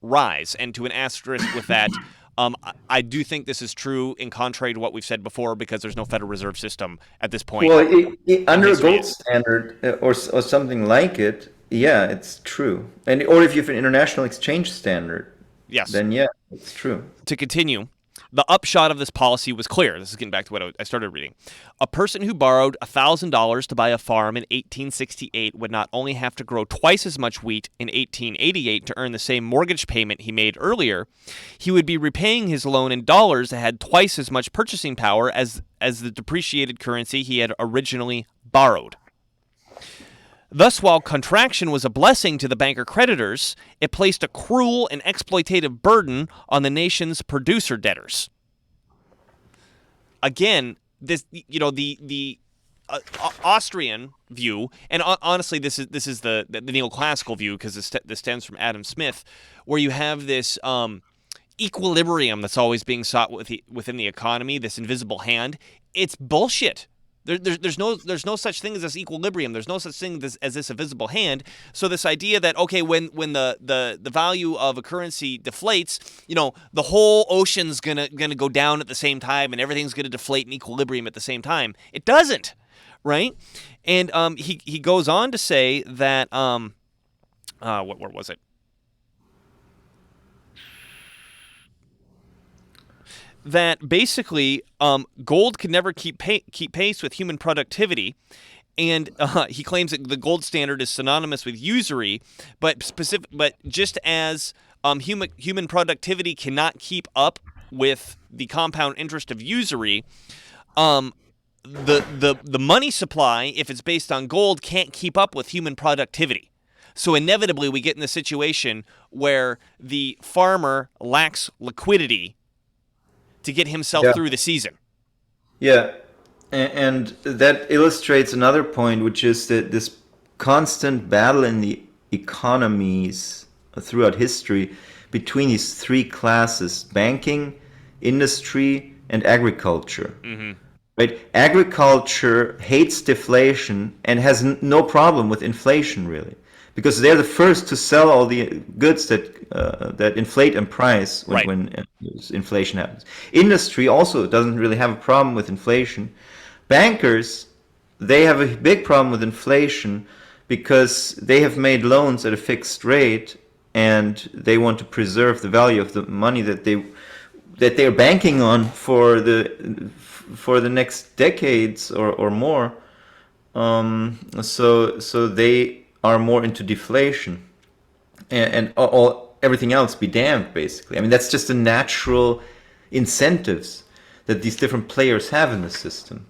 Speaker 1: rise. And to an asterisk with that, I do think this is true in contrary to what we've said before, because there's no Federal Reserve System at this point.
Speaker 4: Well, under a gold standard or something like it, yeah, it's true. Or if you have an international exchange standard,
Speaker 1: yes,
Speaker 4: then yeah, it's true.
Speaker 1: To continue, the upshot of this policy was clear. This is getting back to what I started reading. A person who borrowed $1,000 to buy a farm in 1868 would not only have to grow twice as much wheat in 1888 to earn the same mortgage payment he made earlier, he would be repaying his loan in dollars that had twice as much purchasing power as the depreciated currency he had originally borrowed. Thus, while contraction was a blessing to the banker creditors, it placed a cruel and exploitative burden on the nation's producer debtors. Again, this, the Austrian view, and honestly, this is the neoclassical view, because this stems from Adam Smith, where you have this equilibrium that's always being sought within the economy, this invisible hand. It's bullshit. There's no such thing as this equilibrium. There's no such thing as this invisible hand. So this idea that, okay, when the value of a currency deflates, the whole ocean's gonna go down at the same time, and everything's gonna deflate in equilibrium at the same time. It doesn't, right? And he goes on to say that where was it? that basically gold can never keep pace with human productivity. And he claims that the gold standard is synonymous with usury, but just as human productivity cannot keep up with the compound interest of usury, the money supply, if it's based on gold, can't keep up with human productivity. So inevitably, we get in the situation where the farmer lacks liquidity to get himself through the season.
Speaker 4: Yeah, and that illustrates another point, which is that this constant battle in the economies throughout history between these three classes: banking, industry, and agriculture. Right? Agriculture hates deflation and has no problem with inflation, really, because they're the first to sell all the goods that inflate in price when inflation happens. Industry also doesn't really have a problem with inflation. Bankers, they have a big problem with inflation because they have made loans at a fixed rate and they want to preserve the value of the money that they're banking on for the next decades or more. So they are more into deflation, and everything else be damned, basically. I mean, that's just the natural incentives that these different players have in the system.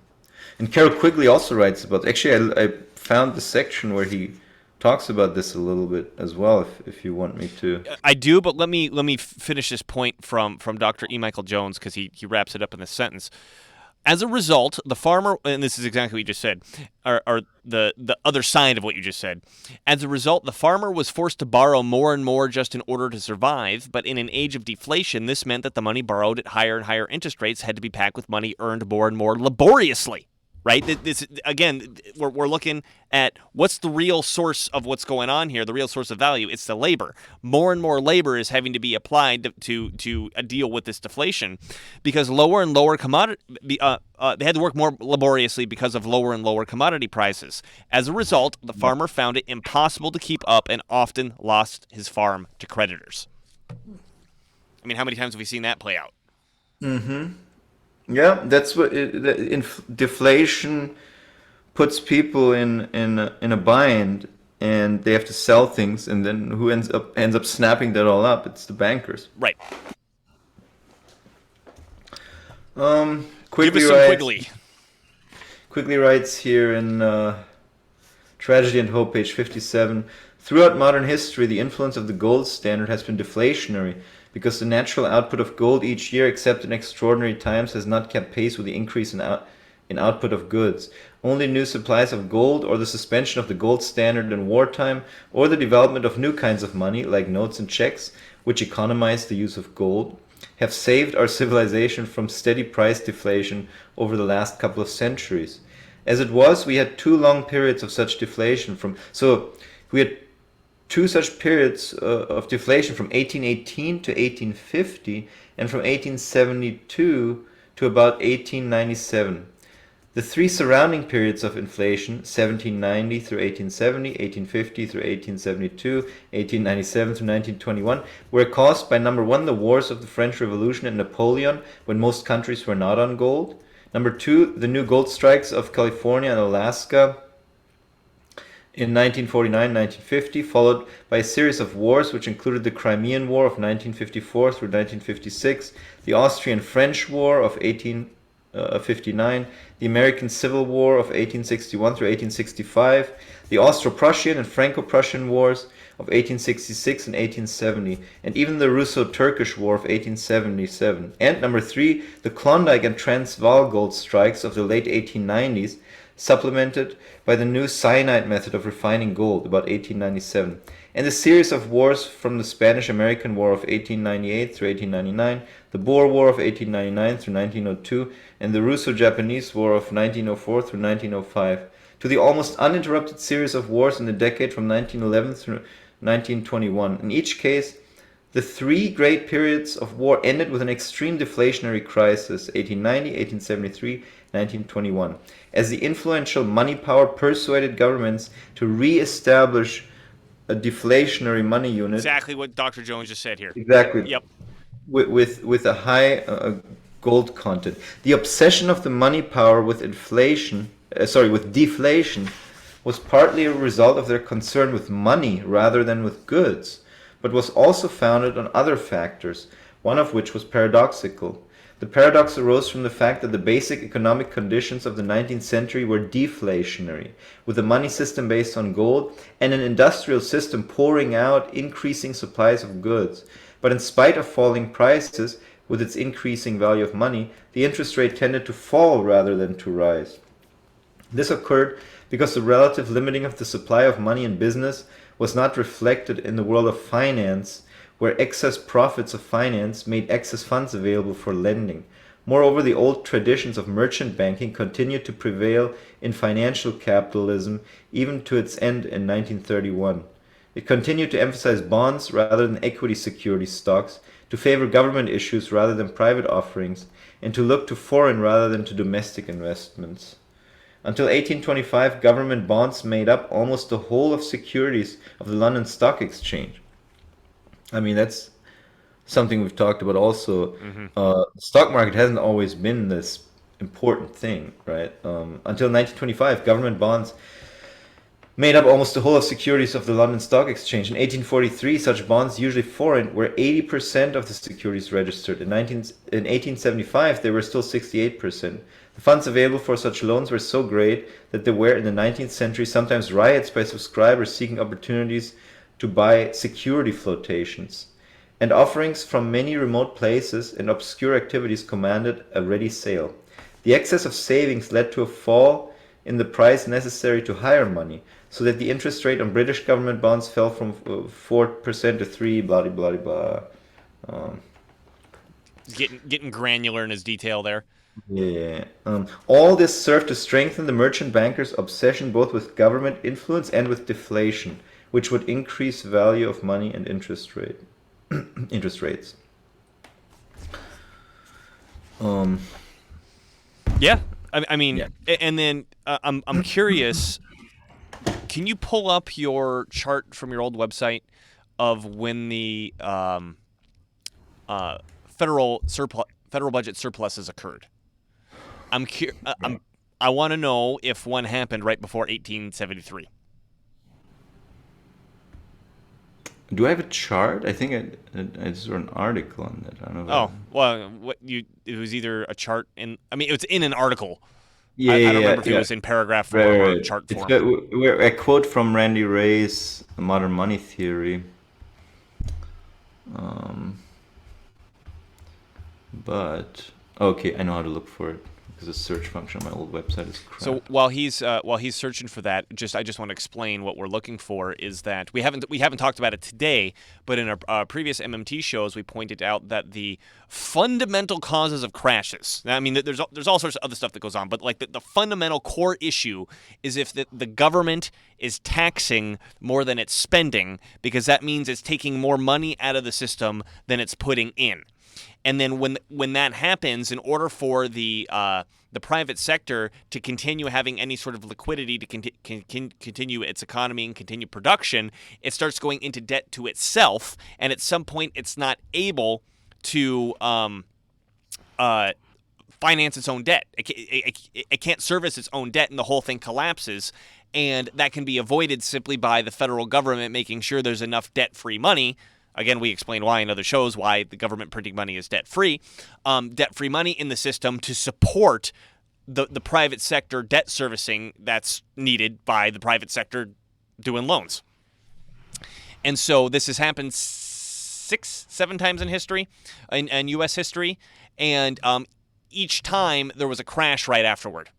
Speaker 4: And Carroll Quigley also writes about. Actually, I found the section where he talks about this a little bit as well. If you want me to,
Speaker 1: I do. But let me finish this point from Dr. E. Michael Jones, because he wraps it up in this sentence. As a result, the farmer, and this is exactly what you just said, or the other side of what you just said. As a result, the farmer was forced to borrow more and more just in order to survive. But in an age of deflation, this meant that the money borrowed at higher and higher interest rates had to be packed with money earned more and more laboriously. Right? This again, we're looking at what's the real source of what's going on here. The real source of value. It's the labor. More and more labor is having to be applied to deal with this deflation, because lower and lower commodity. They had to work more laboriously because of lower and lower commodity prices. As a result, the farmer found it impossible to keep up and often lost his farm to creditors. I mean, how many times have we seen that play out?
Speaker 4: Mm-hmm. Yeah, that's what deflation puts people in a bind, and they have to sell things, and then who ends up snapping that all up? It's the bankers.
Speaker 1: Right.
Speaker 4: Quigley
Speaker 1: Give us some Quigley.
Speaker 4: Quigley writes here in Tragedy and Hope, page 57. Throughout modern history, the influence of the gold standard has been deflationary, because the natural output of gold each year, except in extraordinary times, has not kept pace with the increase in output of goods. Only new supplies of gold, or the suspension of the gold standard in wartime, or the development of new kinds of money, like notes and checks, which economize the use of gold, have saved our civilization from steady price deflation over the last couple of centuries. As it was, we had two long periods of such deflation. We had two such periods of deflation from 1818 to 1850 and from 1872 to about 1897. The three surrounding periods of inflation, 1790 through 1870, 1850 through 1872, 1897 through 1921, were caused by, number one, the wars of the French Revolution and Napoleon, when most countries were not on gold. Number two, the new gold strikes of California and Alaska in 1949-1950, followed by a series of wars which included the Crimean War of 1954 through 1956, the Austrian-French War of 1859, the American Civil War of 1861 through 1865, the Austro-Prussian and Franco-Prussian Wars of 1866 and 1870, and even the Russo-Turkish War of 1877. And number three, the Klondike and Transvaal gold strikes of the late 1890s, supplemented by the new cyanide method of refining gold about 1897, and the series of wars from the Spanish-American War of 1898 through 1899, the Boer War of 1899 through 1902, and the Russo-Japanese War of 1904 through 1905, to the almost uninterrupted series of wars in the decade from 1911 through 1921. In each case, the three great periods of war ended with an extreme deflationary crisis, 1890, 1873, 1921, as the influential money power persuaded governments to re-establish a deflationary money unit.
Speaker 1: Exactly what Dr. Jones just said here.
Speaker 4: Exactly.
Speaker 1: Yep.
Speaker 4: With a high gold content. The obsession of the money power with with deflation was partly a result of their concern with money rather than with goods, but was also founded on other factors, one of which was paradoxical. The paradox arose from the fact that the basic economic conditions of the 19th century were deflationary, with a money system based on gold and an industrial system pouring out increasing supplies of goods. But in spite of falling prices, with its increasing value of money, the interest rate tended to fall rather than to rise. This occurred because the relative limiting of the supply of money in business was not reflected in the world of finance, where excess profits of finance made excess funds available for lending. Moreover, the old traditions of merchant banking continued to prevail in financial capitalism even to its end in 1931. It continued to emphasize bonds rather than equity security stocks, to favor government issues rather than private offerings, and to look to foreign rather than to domestic investments. Until 1825, government bonds made up almost the whole of securities of the London Stock Exchange. I mean, that's something we've talked about also. The stock market hasn't always been this important thing, right? Until 1925, government bonds made up almost the whole of securities of the London Stock Exchange. In 1843, such bonds, usually foreign, were 80% of the securities registered. In 1875, they were still 68%. The funds available for such loans were so great that there were, in the 19th century, sometimes riots by subscribers seeking opportunities to buy security flotations, and offerings from many remote places and obscure activities commanded a ready sale. The excess of savings led to a fall in the price necessary to hire money, so that the interest rate on British government bonds fell from 4% to 3%, blah, blah, blah, blah.
Speaker 1: Getting granular in his detail there.
Speaker 4: Yeah. All this served to strengthen the merchant bankers' obsession both with government influence and with deflation, which would increase value of money and interest rates.
Speaker 1: Yeah, I mean,
Speaker 4: Yeah.
Speaker 1: and then I'm curious. Can you pull up your chart from your old website of when the federal budget surpluses occurred? I want to know if one happened right before 1873.
Speaker 4: Do I have a chart? I think I saw an article on that. I don't know.
Speaker 1: Oh, well, it was either a chart it's in an article.
Speaker 4: Yeah,
Speaker 1: I don't
Speaker 4: yeah,
Speaker 1: remember if
Speaker 4: yeah.
Speaker 1: it was in paragraph form or chart form.
Speaker 4: A quote from Randy Ray's Modern Money Theory. But okay, I know how to look for it because the search function on my old website is crap.
Speaker 1: So while he's searching for that, I just want to explain what we're looking for is that we haven't talked about it today, but in our previous MMT shows we pointed out that the fundamental causes of crashes. Now, I mean, there's all sorts of other stuff that goes on, but like the fundamental core issue is if the government is taxing more than it's spending, because that means it's taking more money out of the system than it's putting in. And then when that happens, in order for the private sector to continue having any sort of liquidity to continue its economy and continue production, it starts going into debt to itself, and at some point it's not able to finance its own debt. It can't service its own debt, and the whole thing collapses. And that can be avoided simply by the federal government making sure there's enough debt-free money. Again, we explained why in other shows, why the government printing money is debt-free. Debt-free money in the system to support the private sector debt servicing that's needed by the private sector doing loans. And so this has happened 6-7 times in history, in U.S. history, and each time there was a crash right afterward.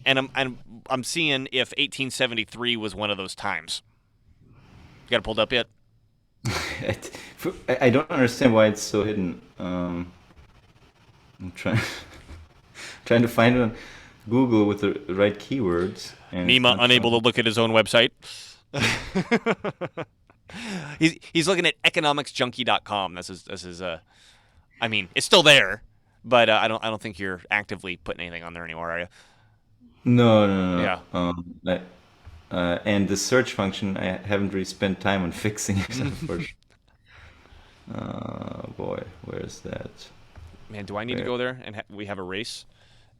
Speaker 1: And I'm seeing if 1873 was one of those times. You got it pulled up yet?
Speaker 4: I don't understand why it's so hidden. I'm trying to find it on Google with the right keywords. And
Speaker 1: Nima unable to look at his own website. He's looking at economicsjunkie.com. This is I mean, it's still there, but I don't think you're actively putting anything on there anymore, are you?
Speaker 4: No.
Speaker 1: Yeah.
Speaker 4: And the search function, I haven't really spent time on fixing it, unfortunately. Boy, where's that?
Speaker 1: Man, do I need to
Speaker 4: Where-
Speaker 1: go there and we have a race?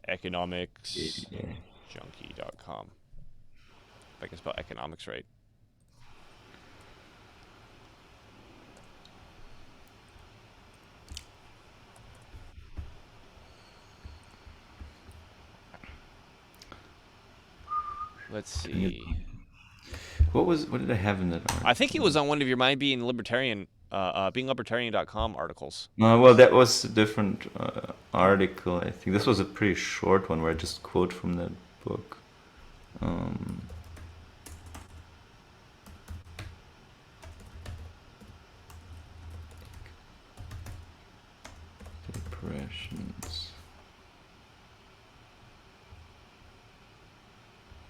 Speaker 4: Yeah.
Speaker 1: Economicsjunkie.com. If I can spell economics right. Let's see.
Speaker 4: What did I have in that article?
Speaker 1: I think it was on one of your Mind Being Libertarian, beinglibertarian.com articles.
Speaker 4: Well, that was a different article. I think this was a pretty short one where I just quote from that book. Depressions.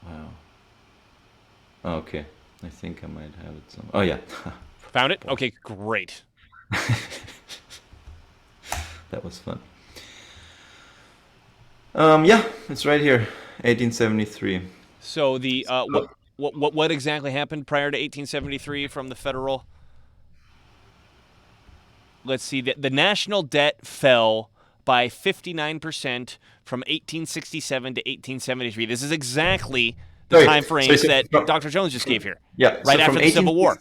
Speaker 4: Wow. Okay, I think I might have it some. Oh yeah.
Speaker 1: Found it? Okay, great.
Speaker 4: That was fun. Yeah, it's right here, 1873.
Speaker 1: So the what exactly happened prior to 1873 from the federal? Let's see. The national debt fell by 59% from 1867 to 1873. This is exactly the
Speaker 4: Sorry,
Speaker 1: time frames
Speaker 4: so
Speaker 1: that
Speaker 4: from-
Speaker 1: Dr. Jones just gave here.
Speaker 4: Yeah,
Speaker 1: Right after the Civil War.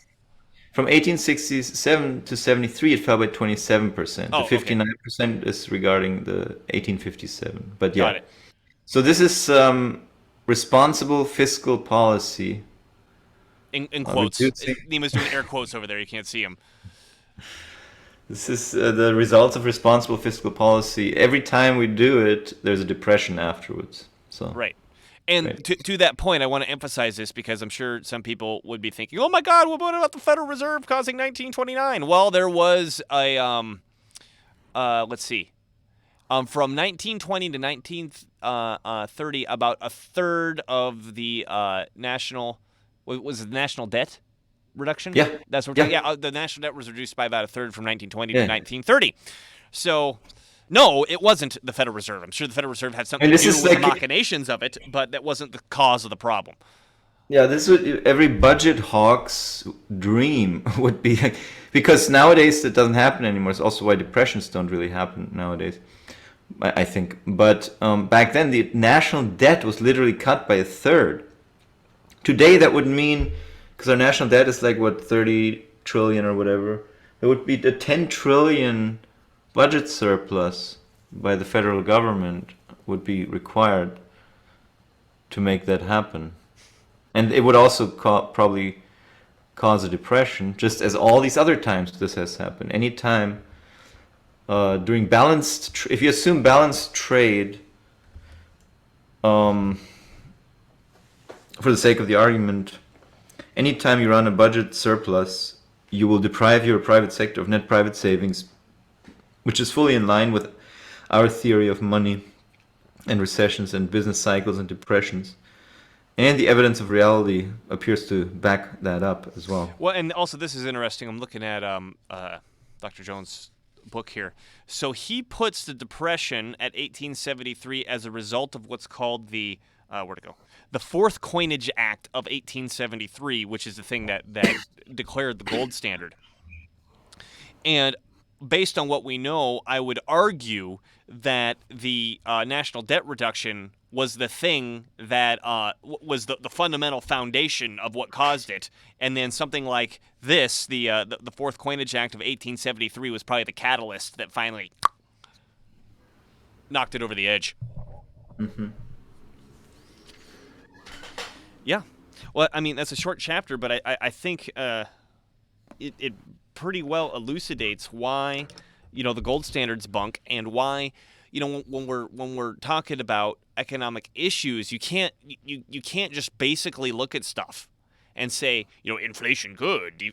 Speaker 4: From 1867 to 73, it fell by 27%.
Speaker 1: Oh,
Speaker 4: The 59% is regarding the 1857. But yeah.
Speaker 1: Got it.
Speaker 4: So this is responsible fiscal policy.
Speaker 1: In quotes.
Speaker 4: reducing-
Speaker 1: Nima's doing air quotes over there. You can't see him.
Speaker 4: This is the results of responsible fiscal policy. Every time we do it, there's a depression afterwards. So
Speaker 1: Right. And
Speaker 4: Right.
Speaker 1: to that point, I want to emphasize this because I'm sure some people would be thinking, "Oh my God, what about the Federal Reserve causing 1929?" Well, there was a let's see, from 1920 to 1930, about a third of the national was the national debt reduction.
Speaker 4: Yeah.
Speaker 1: That's what.
Speaker 4: Yeah.
Speaker 1: Yeah, the national debt was reduced by about a third from 1920
Speaker 4: Yeah.
Speaker 1: to 1930. So. No, it wasn't the Federal Reserve. I'm sure the Federal Reserve had something
Speaker 4: And
Speaker 1: to
Speaker 4: this
Speaker 1: do
Speaker 4: is
Speaker 1: with the
Speaker 4: like-
Speaker 1: machinations of it, but that wasn't the cause of the problem.
Speaker 4: yeah, this would every budget hawk's dream would be like, because nowadays that doesn't happen anymore. It's also why depressions don't really happen nowadays, I think. But back then, the national debt was literally cut by a third. Today, that would mean, because our national debt is like what 30 trillion or whatever, it would be the 10 trillion budget surplus by the federal government would be required to make that happen. And it would also probably cause a depression, just as all these other times this has happened. Anytime during if you assume balanced trade, for the sake of the argument, anytime you run a budget surplus, you will deprive your private sector of net private savings, which is fully in line with our theory of money and recessions and business cycles and depressions. And the evidence of reality appears to back that up as well.
Speaker 1: Well, and also this is interesting. I'm looking at Dr. Jones' book here. So he puts the Depression at 1873 as a result of what's called the the Fourth Coinage Act of 1873, which is the thing that declared the gold standard. And based on what we know, I would argue that the national debt reduction was the thing that was the fundamental foundation of what caused it. And then something like this, the Fourth Coinage Act of 1873, was probably the catalyst that finally knocked it over the edge.
Speaker 4: Mm-hmm.
Speaker 1: Yeah. Well, I mean, that's a short chapter, but I think it pretty well elucidates why, the gold standard's bunk, and why, when we're talking about economic issues, you can't just basically look at stuff and say, inflation good,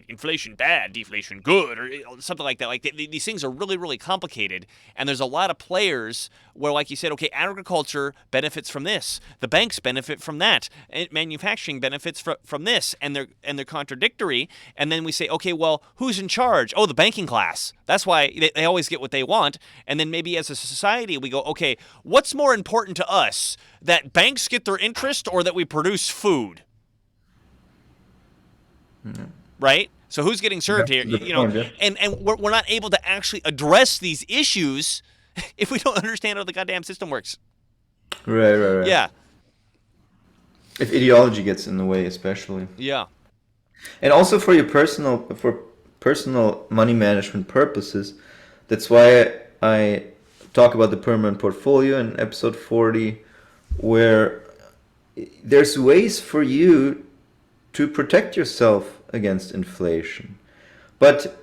Speaker 1: inflation bad, deflation good, or something like that. Like these things are really, really complicated, and there's a lot of players where, like you said, okay, agriculture benefits from this, the banks benefit from that, and manufacturing benefits from this, and they're contradictory. And then we say, okay, well, who's in charge? Oh, the banking class. That's why they always get what they want. And then maybe as a society, we go, okay, what's more important to us, that banks get their interest or that we produce food?
Speaker 4: Mm-hmm.
Speaker 1: Right? So who's getting served here?
Speaker 4: That's a good point, yeah.
Speaker 1: And we're not able to actually address these issues if we don't understand how the goddamn system works.
Speaker 4: Right.
Speaker 1: Yeah.
Speaker 4: If ideology gets in the way, especially.
Speaker 1: Yeah.
Speaker 4: And also for personal money management purposes, that's why I talk about the permanent portfolio in episode 40, where there's ways for you to protect yourself against inflation. But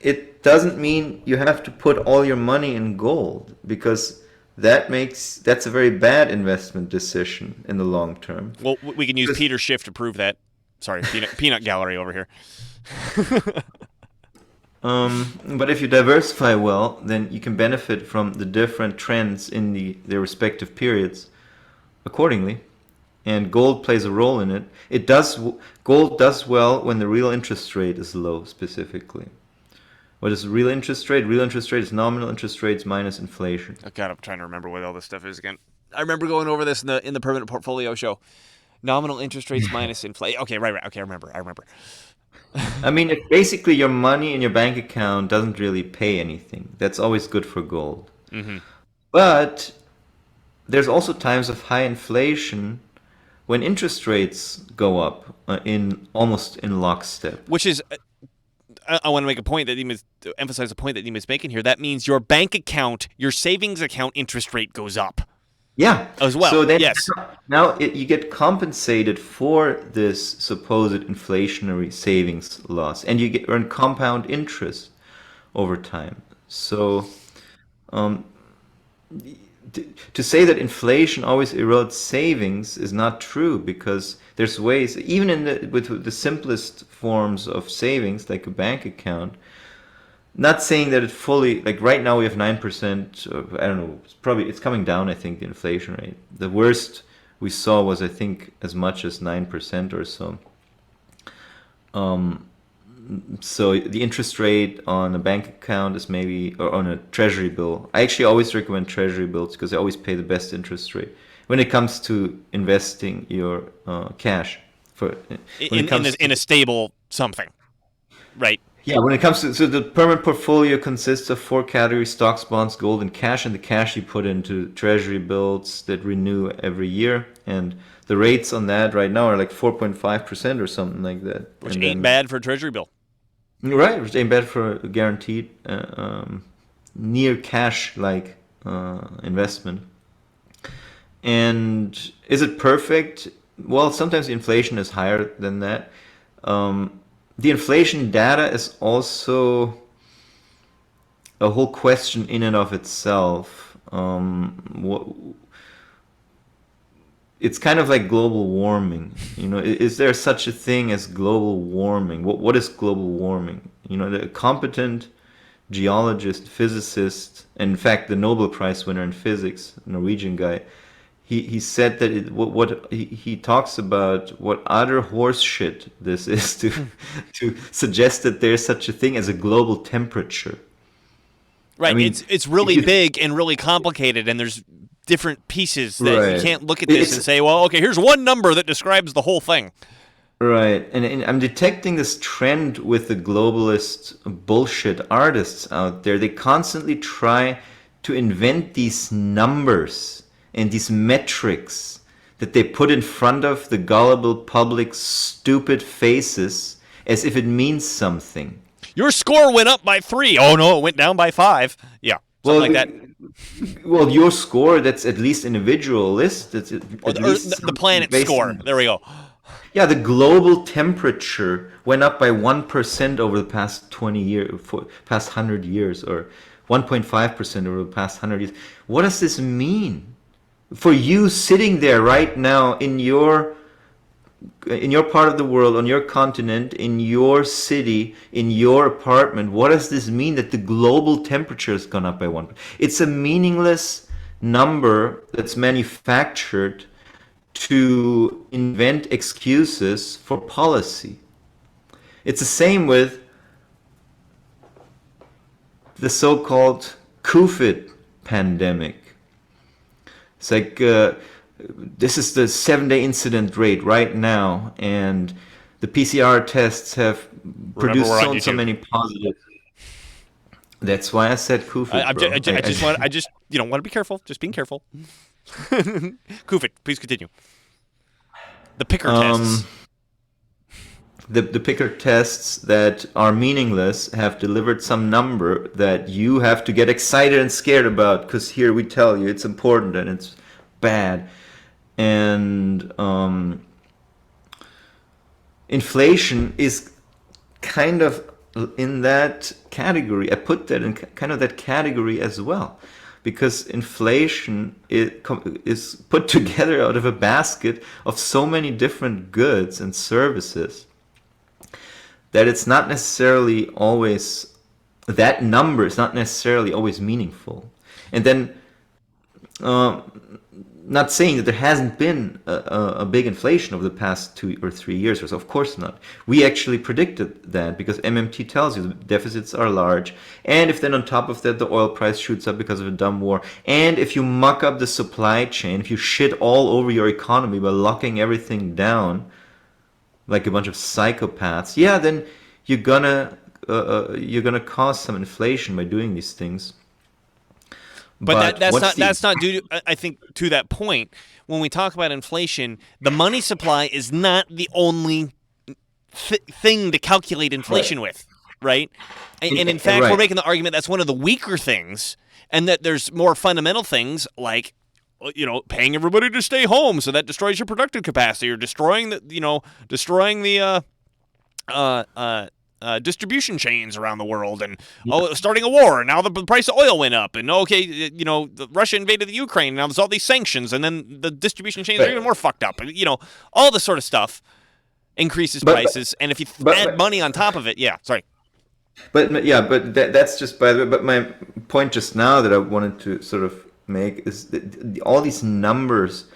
Speaker 4: it doesn't mean you have to put all your money in gold, because that's a very bad investment decision in the long term.
Speaker 1: Well, we can use Peter Schiff to prove that. Sorry, peanut gallery over here.
Speaker 4: But if you diversify well, then you can benefit from the different trends in their respective periods accordingly. And gold plays a role in it. Gold does well when the real interest rate is low, specifically. What is real interest rate? Real interest rate is nominal interest rates minus inflation.
Speaker 1: Oh God, I'm trying to remember what all this stuff is again. I remember going over this in the permanent portfolio show. Nominal interest rates minus inflation. Okay, right. Okay, I remember.
Speaker 4: I mean, if basically your money in your bank account doesn't really pay anything, that's always good for gold.
Speaker 1: Mm-hmm.
Speaker 4: But there's also times of high inflation when interest rates go up almost in lockstep.
Speaker 1: Which is, I want to make a point emphasize a point that Nima's making here. That means your bank account, your savings account interest rate goes up.
Speaker 4: Yeah,
Speaker 1: as well.
Speaker 4: So then
Speaker 1: yes.
Speaker 4: Now you get compensated for this supposed inflationary savings loss, and you earn compound interest over time. So, to say that inflation always erodes savings is not true, because there's ways, even with the simplest forms of savings, like a bank account. Not saying that it fully, like right now we have 9%, I don't know, it's coming down, I think, the inflation rate. The worst we saw was, I think, as much as 9% or so. So the interest rate on a bank account is maybe, or on a treasury bill. I actually always recommend treasury bills because they always pay the best interest rate when it comes to investing your cash.
Speaker 1: In a stable something, right?
Speaker 4: Yeah, when it comes to, so the permanent portfolio consists of 4 categories: stocks, bonds, gold, and cash. And the cash you put into treasury bills that renew every year. And the rates on that right now are like 4.5% or something like that.
Speaker 1: Which ain't bad for a treasury bill.
Speaker 4: Right, which ain't bad for a guaranteed near cash-like investment. And is it perfect? Well, sometimes the inflation is higher than that. The inflation data is also a whole question in and of itself. It's kind of like global warming. Is there such a thing as global warming? What is global warming? The competent geologist, physicist, and in fact the Nobel Prize winner in physics, Norwegian guy, he said that he talks about what utter horse shit this is to suggest that there's such a thing as a global temperature.
Speaker 1: Right. I mean, it's really big and really complicated, and there's different pieces that you can't look at this and say, well, okay, here's one number that describes the whole thing.
Speaker 4: Right. And I'm detecting this trend with the globalist bullshit artists out there. They constantly try to invent these numbers and these metrics that they put in front of the gullible public's stupid faces as if it means something.
Speaker 1: Your score went up by 3. Oh, no, it went down by 5. Yeah, something like that.
Speaker 4: Well, your score, that's at least individualist. That's
Speaker 1: the planet score. There we go.
Speaker 4: Yeah, the global temperature went up by 1% over the past 20 years, past 100 years, or 1.5% over the past 100 years. What does this mean? For you sitting there right now in your part of the world, on your continent, in your city, in your apartment, what does this mean that the global temperature has gone up by 1%? It's a meaningless number that's manufactured to invent excuses for policy. It's the same with the so-called COVID pandemic. It's like, this is the 7-day incident rate right now, and the PCR tests have produce
Speaker 1: we're on
Speaker 4: so
Speaker 1: YouTube.
Speaker 4: many positive. That's why I said Kufit, bro.
Speaker 1: I just want to be careful. Just being careful. Kufit, please continue. The picker tests.
Speaker 4: The picker tests that are meaningless have delivered some number that you have to get excited and scared about, because here we tell you it's important and it's bad. And inflation is kind of in that category. I put that in kind of that category as well, because inflation is put together out of a basket of so many different goods and services that it's not necessarily always, that number is not necessarily always meaningful. And then, not saying that there hasn't been a big inflation over the past 2 or 3 years or so. Of course not. We actually predicted that, because MMT tells you the deficits are large. And if then on top of that the oil price shoots up because of a dumb war, and if you muck up the supply chain, if you shit all over your economy by locking everything down like a bunch of psychopaths, yeah, then you're gonna cause some inflation by doing these things.
Speaker 1: But that's not due to, I think, to that point. When we talk about inflation, the money supply is not the only thing to calculate inflation with, right? And in fact, we're making the argument that's one of the weaker things, and that there's more fundamental things like, paying everybody to stay home, so that destroys your productive capacity, or destroying the distribution chains around the world, and starting a war, and now the price of oil went up, and Russia invaded the Ukraine, now there's all these sanctions, and then the distribution chains are even more fucked up. All this sort of stuff increases prices, and if you add money on top of it, sorry.
Speaker 4: But that's just, by the way. But my point just now that I wanted to sort of make is that all these numbers,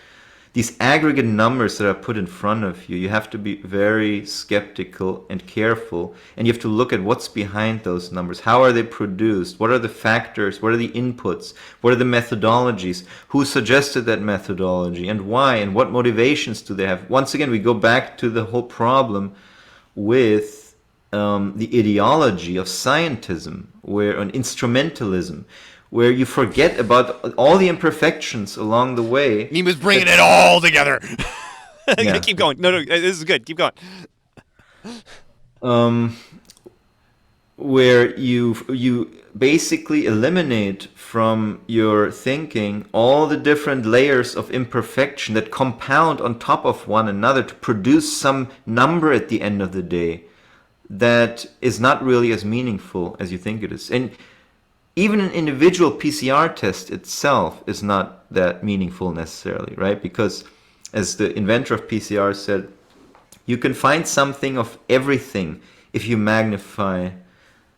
Speaker 4: these aggregate numbers that are put in front of you, you have to be very skeptical and careful, and you have to look at what's behind those numbers. How are they produced? What are the factors? What are the inputs? What are the methodologies? Who suggested that methodology, and why? And what motivations do they have? Once again, we go back to the whole problem with the ideology of scientism, an instrumentalism, where you forget about all the imperfections along the way.
Speaker 1: He was bringing it all together. Yeah. Keep going. No, this is good. Keep going.
Speaker 4: Where you basically eliminate from your thinking all the different layers of imperfection that compound on top of one another to produce some number at the end of the day that is not really as meaningful as you think it is. And even an individual PCR test itself is not that meaningful necessarily, right? Because, as the inventor of PCR said, you can find something of everything if you magnify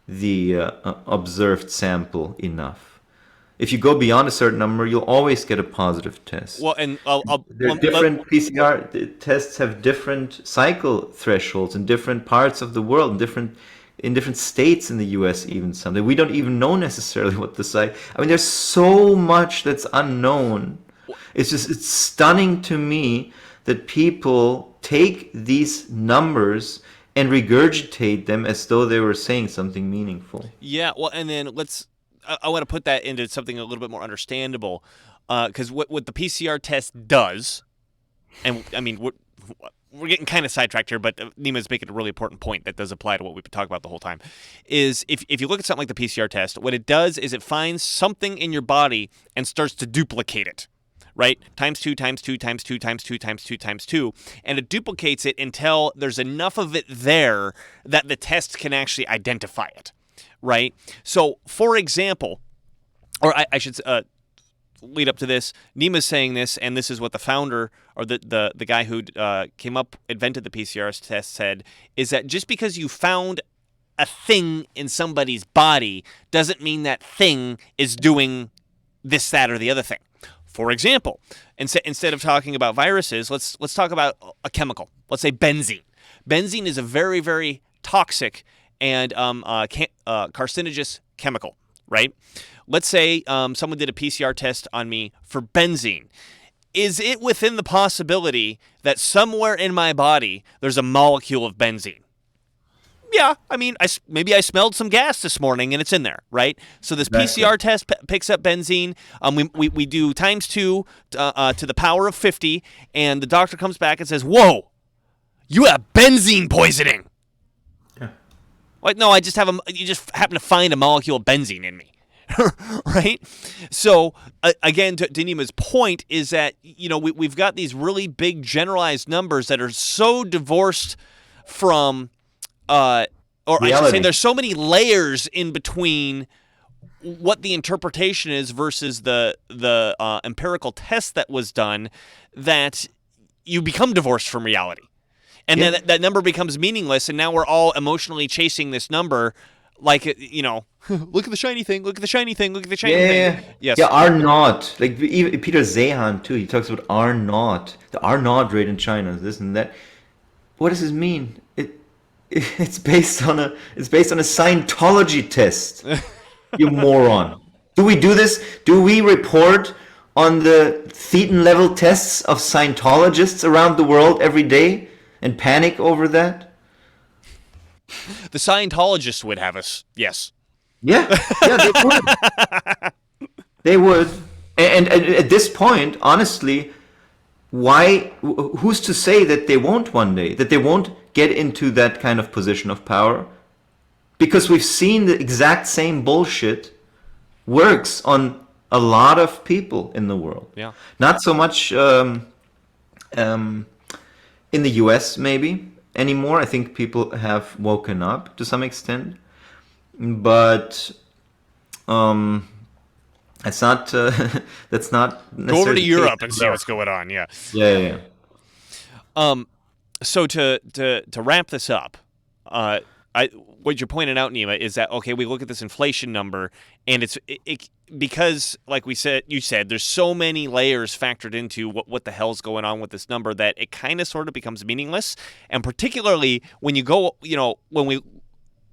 Speaker 4: the observed sample enough. If you go beyond a certain number, you'll always get a positive test.
Speaker 1: Well, and
Speaker 4: different PCR tests have different cycle thresholds in different parts of the world, in different states in the U.S. even something. We don't even know necessarily what the site. I mean, there's so much that's unknown. It's stunning to me that people take these numbers and regurgitate them as though they were saying something meaningful.
Speaker 1: Yeah, well, and then I want to put that into something a little bit more understandable, because what the PCR test does, and I mean, we're getting kind of sidetracked here, but Nima's making a really important point that does apply to what we've been talking about the whole time, is if you look at something like the PCR test, what it does is it finds something in your body and starts to duplicate it, right? Times 2, times 2, times 2, times 2, times 2, times 2, and it duplicates it until there's enough of it there that the test can actually identify it, right? So, for example, or I should lead up to this, Nima's saying this, and this is what the founder, or the guy who invented the PCR test said, is that just because you found a thing in somebody's body doesn't mean that thing is doing this, that, or the other thing. For example, instead of talking about viruses, let's talk about a chemical. Let's say benzene. Benzene is a very, very toxic and carcinogenous chemical, right? Let's say someone did a PCR test on me for benzene. Is it within the possibility that somewhere in my body there's a molecule of benzene? Yeah, I mean, maybe I smelled some gas this morning and it's in there, right? So this
Speaker 4: Exactly.
Speaker 1: PCR test picks up benzene. We do times 2 to the power of 50, and the doctor comes back and says, "Whoa, you have benzene poisoning."
Speaker 4: Yeah.
Speaker 1: Like, no, you just happen to find a molecule of benzene in me. Right? So, again, to Nima's point is that, we've got these really big generalized numbers that are so divorced from, or I should say
Speaker 4: Reality.
Speaker 1: there's so many layers in between what the interpretation is versus the empirical test that was done, that you become divorced from reality. And
Speaker 4: Yeah.
Speaker 1: then that number becomes meaningless, and now we're all emotionally chasing this number like, look at the shiny thing, look at the shiny thing, look at the shiny
Speaker 4: Yeah.
Speaker 1: thing. Yes.
Speaker 4: Yeah, R naught. Like even Peter Zehan too. He talks about R naught, the R naught rate in China, this and that. What does this mean? It's based on a Scientology test. You moron. Do we do this? Do we report on the Thetan level tests of Scientologists around the world every day and panic over that?
Speaker 1: The Scientologists would have us. Yes.
Speaker 4: Yeah, they would. They would. And at this point, honestly, who's to say that they won't one day, that they won't get into that kind of position of power? Because we've seen the exact same bullshit works on a lot of people in the world.
Speaker 1: Yeah.
Speaker 4: Not so much in the US, maybe, anymore. I think people have woken up to some extent. But that's not
Speaker 1: Go over to Europe and see what's going on. Yeah.
Speaker 4: Yeah.
Speaker 1: So to wrap this up, what you're pointing out, Nima, is that, okay, we look at this inflation number, and it's because, like you said, there's so many layers factored into what the hell's going on with this number that it kind of sort of becomes meaningless. And particularly when you go, when we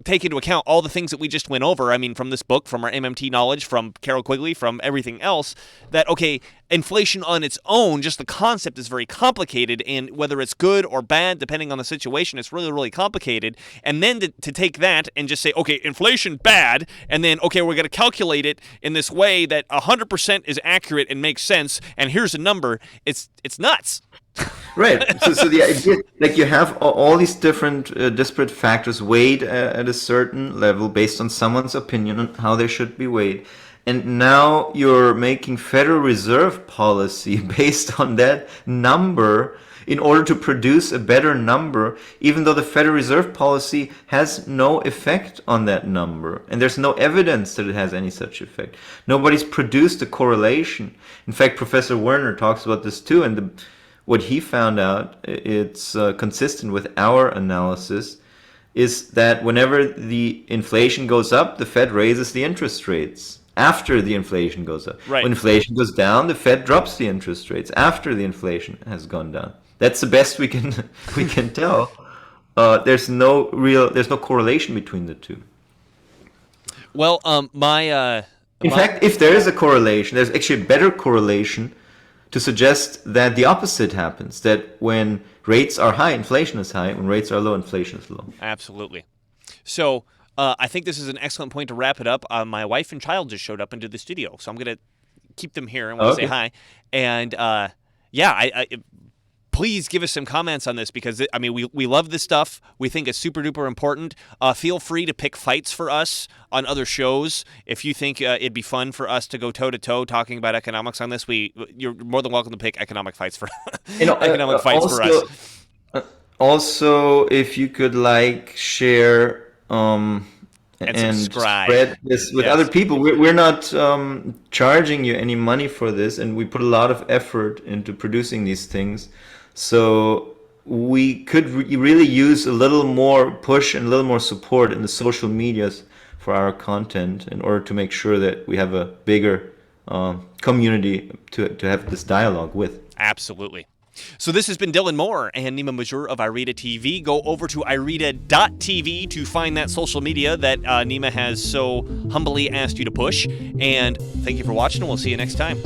Speaker 1: take into account all the things that we just went over, I mean, from this book, from our MMT knowledge, from Carroll Quigley, from everything else, that, okay, inflation on its own, just the concept is very complicated, and whether it's good or bad, depending on the situation, it's really, really complicated. And then to take that and just say, okay, inflation bad, and then, okay, we're going to calculate it in this way that 100% is accurate and makes sense, and here's a number, it's nuts.
Speaker 4: Right. So the idea, like, you have all these different disparate factors weighed at a certain level based on someone's opinion on how they should be weighed. And now you're making Federal Reserve policy based on that number in order to produce a better number, even though the Federal Reserve policy has no effect on that number. And there's no evidence that it has any such effect. Nobody's produced a correlation. In fact, Professor Werner talks about this too, and what he found out, it's consistent with our analysis, is that whenever the inflation goes up, the Fed raises the interest rates after the inflation goes up.
Speaker 1: Right.
Speaker 4: When inflation goes down, the Fed drops the interest rates after the inflation has gone down. That's the best we can tell. There's no correlation between the two.
Speaker 1: Well,
Speaker 4: in fact, if there is a correlation, there's actually a better correlation to suggest that the opposite happens, that when rates are high, inflation is high. When rates are low, inflation is low.
Speaker 1: Absolutely. So I think this is an excellent point to wrap it up. My wife and child just showed up into the studio, so I'm going to keep them here and want to say hi. And I please give us some comments on this, because I mean, we love this stuff. We think it's super duper important. Feel free to pick fights for us on other shows. If you think it'd be fun for us to go toe to toe talking about economics on this, you're more than welcome to pick economic fights for economic fights for us.
Speaker 4: Also, if you could share, and
Speaker 1: subscribe.
Speaker 4: Spread this with other people. We're not charging you any money for this, and we put a lot of effort into producing these things. So we could really use a little more push and a little more support in the social medias for our content in order to make sure that we have a bigger community to have this dialogue with.
Speaker 1: Absolutely. So this has been Dylan Moore and Nima Majur of Irida TV. Go over to irida.tv to find that social media that Nima has so humbly asked you to push. And thank you for watching, and we'll see you next time.